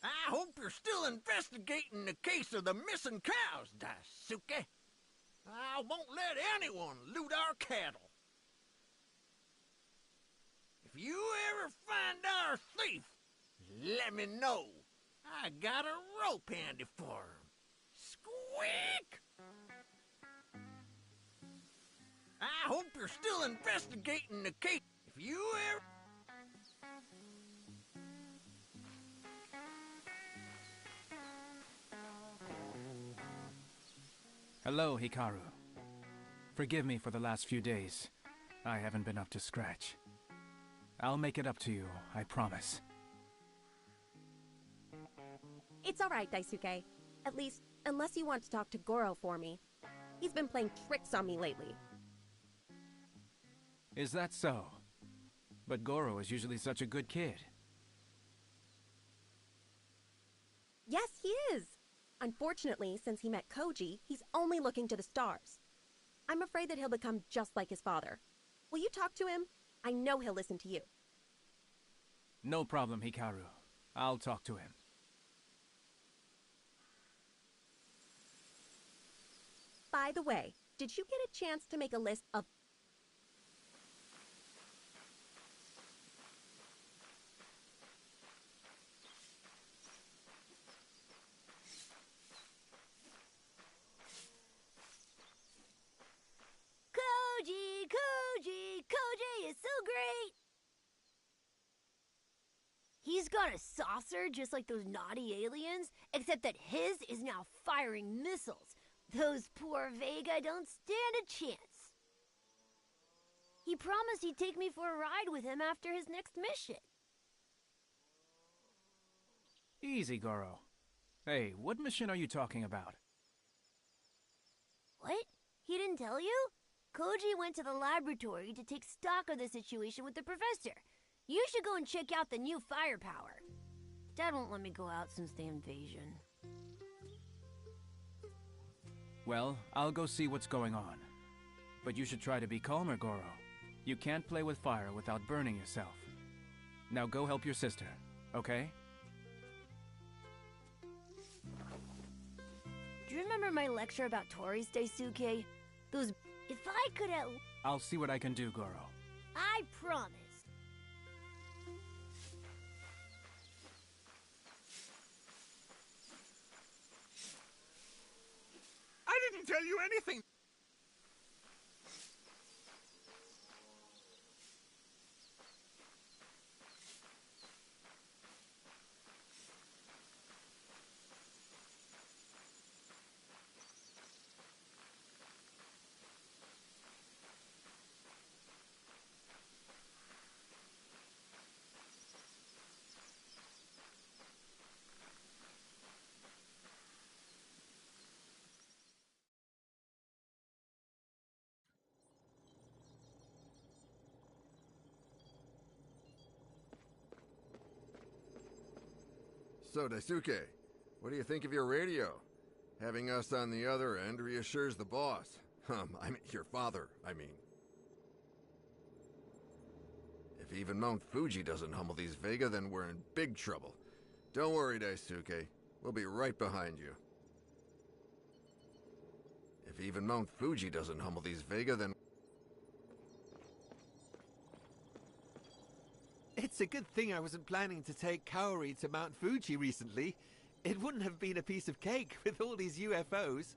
Speaker 15: I hope you're still investigating the case of the missing cows, Daisuke. I won't let anyone loot our cattle. If you ever find our thief, let me know. I got a rope handy for him. Squeak! I hope you're still investigating the case. If you ever...
Speaker 10: Hello, Hikaru. Forgive me for the last few days. I haven't been up to scratch. I'll make it up to you, I promise.
Speaker 5: It's all right, Daisuke. At least, unless you want to talk to Goro for me. He's been playing tricks on me lately.
Speaker 10: Is that so? But Goro is usually such a good kid.
Speaker 5: Yes, he is. Unfortunately, since he met Koji, he's only looking to the stars. I'm afraid that he'll become just like his father. Will you talk to him? I know he'll listen to you.
Speaker 10: No problem, Hikaru. I'll talk to him.
Speaker 5: By the way, did you get a chance to make a list of...
Speaker 12: Koji is so great! He's got got a saucer just like those naughty aliens, except that his is now firing missiles. Those poor Vega don't stand a chance. He promised he'd take me for a ride with him after his next mission.
Speaker 10: Easy, Goro. Hey, what mission are you talking about?
Speaker 12: What? He didn't tell you? Koji went to the laboratory to take stock of the situation with the professor. You should go and check out the new firepower. Dad won't let me go out since the invasion.
Speaker 10: Well, I'll go see what's going on. But you should try to be calmer, Goro. You can't play with fire without burning yourself. Now go help your sister, okay?
Speaker 12: Do you remember my lecture about Tories, Daisuke? Those... If I could at...
Speaker 10: I'll see what I can do, Goro.
Speaker 12: I promise.
Speaker 14: I didn't tell you anything.
Speaker 8: So, Daisuke, what do you think of your radio? Having us on the other end reassures the boss. I mean, your father, I mean. If even Mount Fuji doesn't humble these Vega, then we're in big trouble. Don't worry, Daisuke. We'll be right behind you. If even Mount Fuji doesn't humble these Vega, then...
Speaker 2: It's a good thing I wasn't planning to take Kaori to Mount Fuji recently. It wouldn't have been a piece of cake with all these UFOs.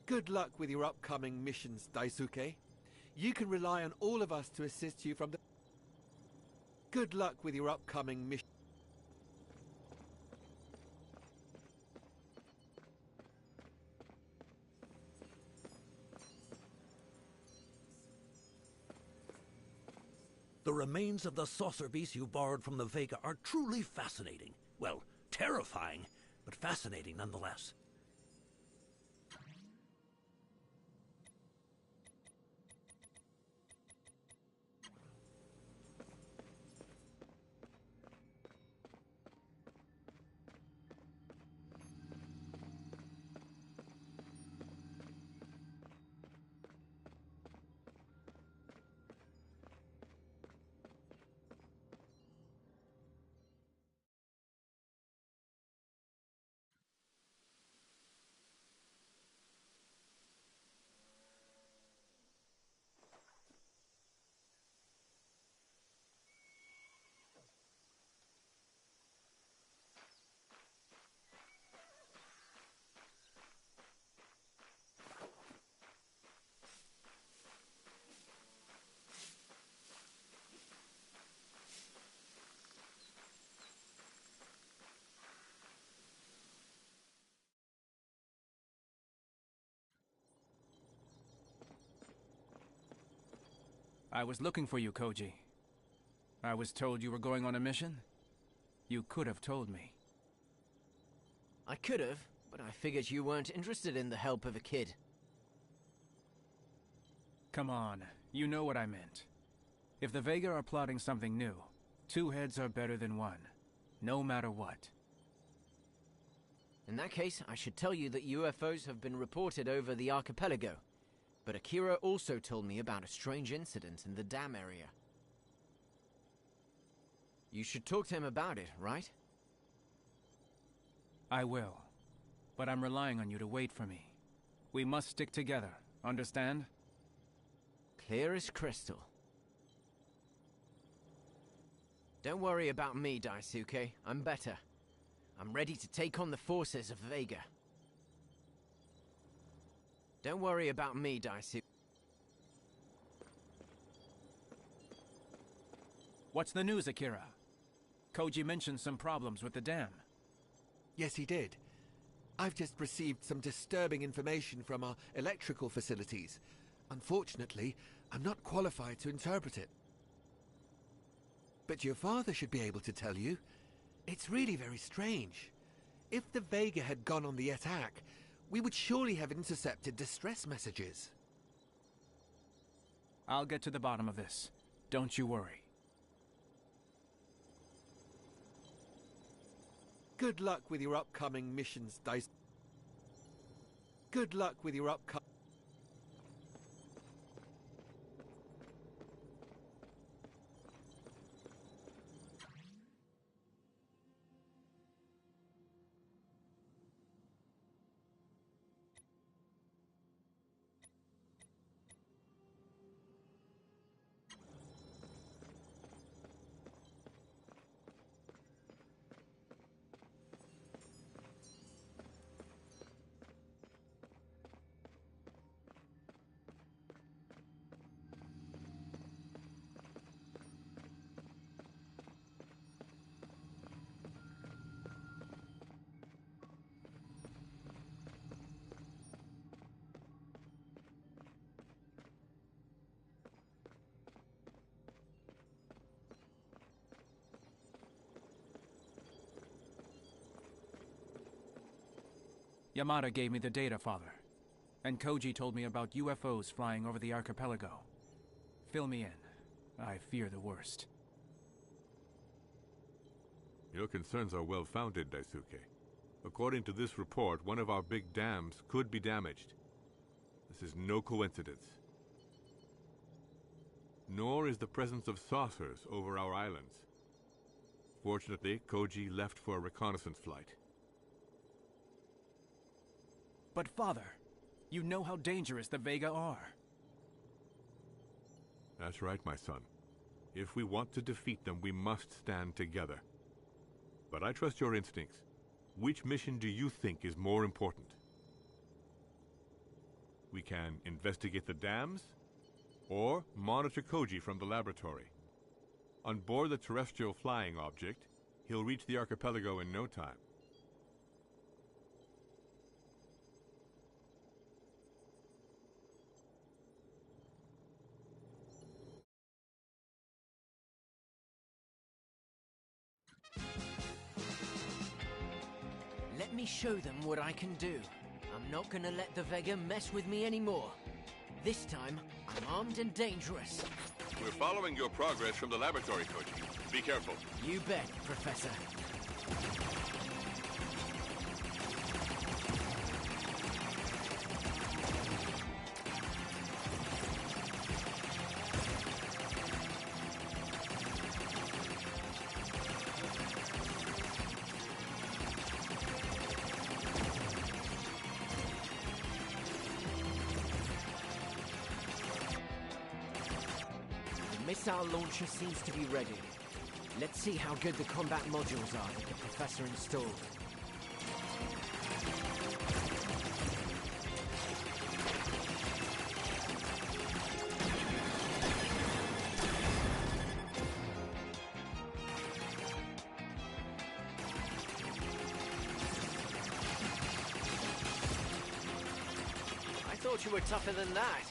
Speaker 2: Good luck with your upcoming missions, Daisuke. You can rely on all of us to assist you from the... Good luck with your upcoming mission.
Speaker 9: The remains of the saucer beast you borrowed from the Vega are truly fascinating. Well, terrifying, but fascinating nonetheless.
Speaker 10: I was looking for you, Koji. I was told you were going on a mission? You could have told me.
Speaker 6: I could have, but I figured you weren't interested in the help of a kid.
Speaker 10: Come on, you know what I meant. If the Vega are plotting something new, two heads are better than one, no matter what.
Speaker 6: In that case, I should tell you that UFOs have been reported over the archipelago. But Akira also told me about a strange incident in the dam area. You should talk to him about it, right?
Speaker 10: I will. But I'm relying on you to wait for me. We must stick together, understand?
Speaker 6: Clear as crystal. Don't worry about me, Daisuke. I'm better. I'm ready to take on the forces of Vega. Don't worry about me, Daisuke.
Speaker 10: What's the news, Akira? Koji mentioned some problems with the dam.
Speaker 2: Yes, he did. I've just received some disturbing information from our electrical facilities. Unfortunately, I'm not qualified to interpret it. But your father should be able to tell you. It's really very strange. If the Vega had gone on the attack, we would surely have intercepted distress messages.
Speaker 10: I'll get to the bottom of this. Don't you worry.
Speaker 2: Good luck with your upcoming missions, Dice. Good luck with your upcoming...
Speaker 10: Yamada gave me the data, Father. And Koji told me about UFOs flying over the archipelago. Fill me in. I fear the worst.
Speaker 7: Your concerns are well-founded, Daisuke. According to this report, one of our big dams could be damaged. This is no coincidence. Nor is the presence of saucers over our islands. Fortunately, Koji left for a reconnaissance flight.
Speaker 10: But Father, you know how dangerous the Vega are.
Speaker 7: That's right, my son. If we want to defeat them, we must stand together. But I trust your instincts. Which mission do you think is more important? We can investigate the dams, or monitor Koji from the laboratory. On board the terrestrial flying object, he'll reach the archipelago in no time.
Speaker 6: Let me show them what I can do. I'm not gonna let the Vega mess with me anymore. This time, I'm armed and dangerous.
Speaker 7: We're following your progress from the laboratory, Koji. Be careful.
Speaker 6: You bet, Professor. The missile launcher seems to be ready. Let's see how good the combat modules are that the Professor installed. I thought you were tougher than that.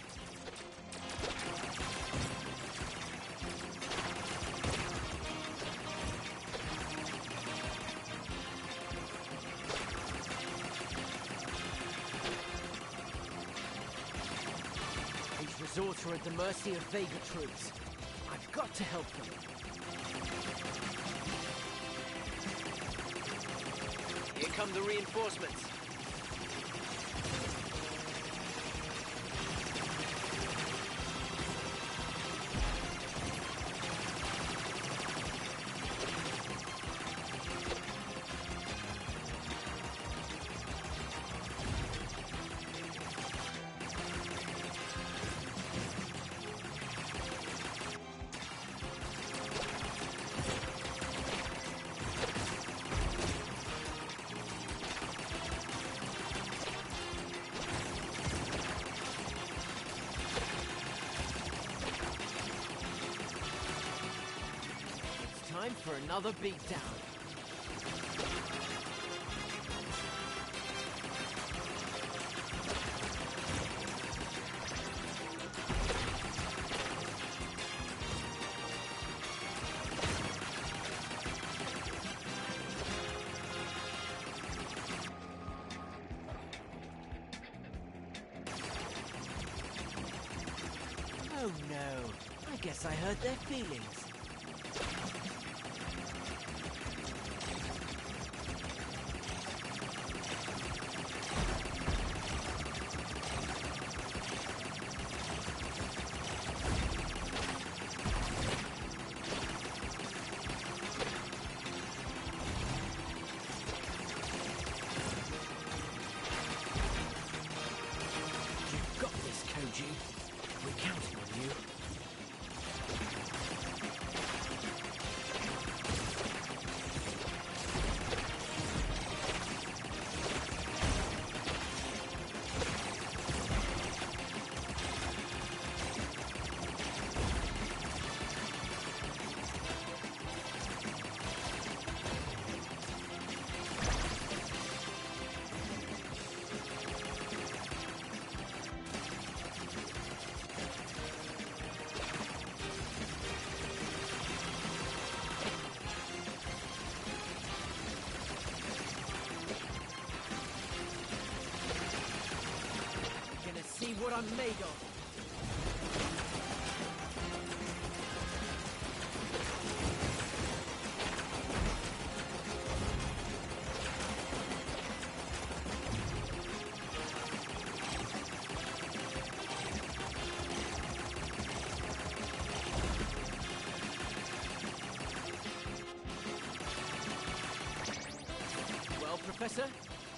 Speaker 6: Resorts are at the mercy of Vega troops. I've got to help them. Here come the reinforcements. for another beatdown. Oh no, I guess I hurt their feelings. You've got this, Koji. We're counting on you. Gonna see what I'm made of. Well, Professor,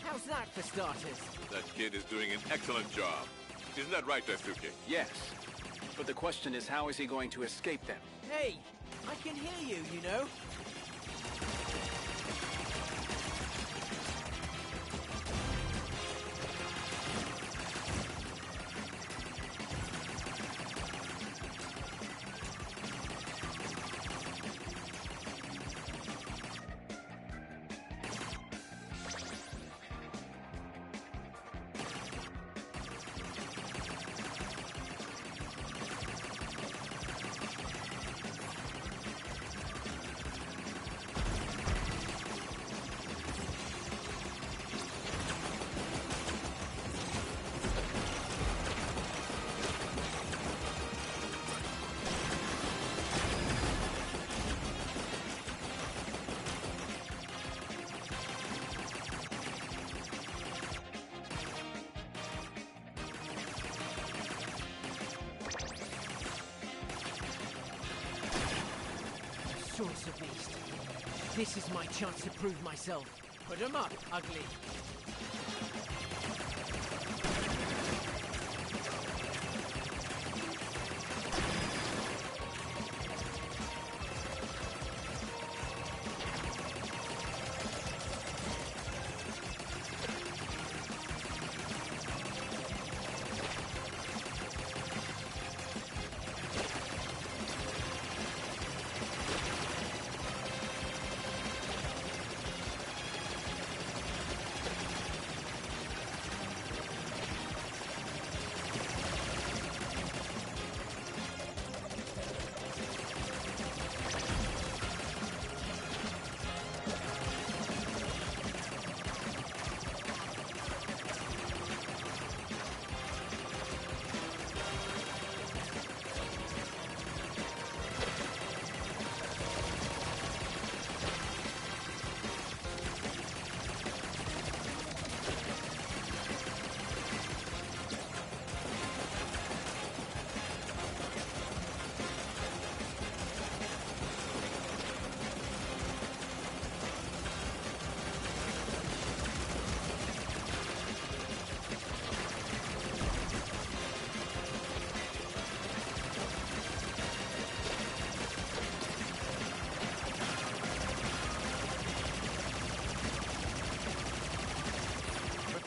Speaker 6: how's that for starters?
Speaker 7: That kid is doing an excellent job. Isn't that right, Daisuke?
Speaker 10: Yes. But the question is, how is he going to escape them?
Speaker 6: Hey, I can hear you, you know. Sorts of beast. This is my chance to prove myself. Put 'em up, ugly.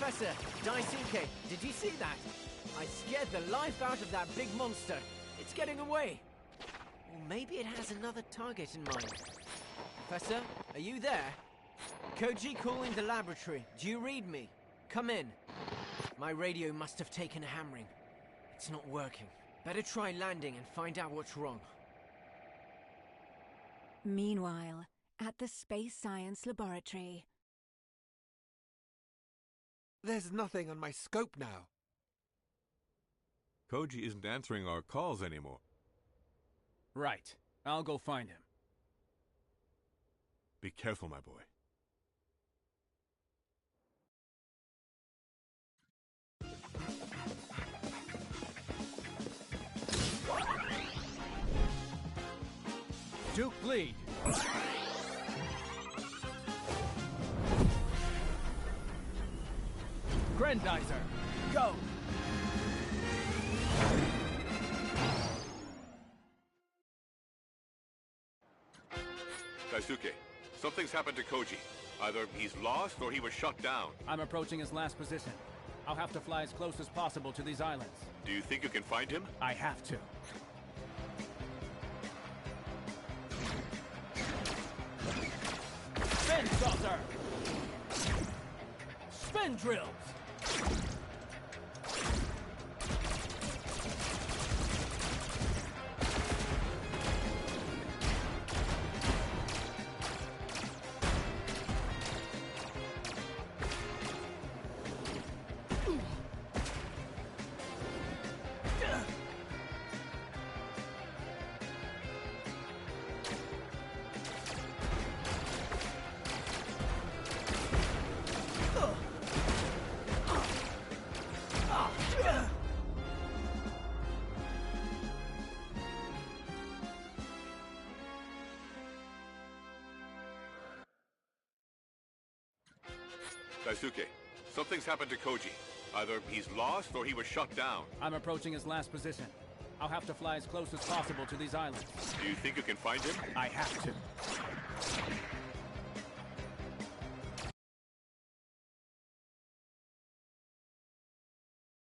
Speaker 6: Professor, Daisuke, did you see that? I scared the life out of that big monster. It's getting away. Or maybe it has another target in mind. Professor, are you there? Koji calling the laboratory. Do you read me? Come in. My radio must have taken a hammering. It's not working. Better try landing and find out what's wrong.
Speaker 1: Meanwhile, at the Space Science Laboratory.
Speaker 2: There's nothing on my scope now.
Speaker 7: Koji isn't answering our calls anymore.
Speaker 10: Right. I'll go find him.
Speaker 7: Be careful, my boy.
Speaker 10: Duke Fleet! Grendizer, go!
Speaker 7: Daisuke, something's happened to Koji. Either he's lost or he was shut down.
Speaker 10: I'm approaching his last position. I'll have to fly as close as possible to these islands.
Speaker 7: Do you think you can find him?
Speaker 10: I have to. Spin saucer! Spin drills!
Speaker 7: Daisuke, something's happened to Koji. Either he's lost or he was shut down.
Speaker 10: I'm approaching his last position. I'll have to fly as close as possible to these islands.
Speaker 7: Do you think you can find him?
Speaker 10: I have to.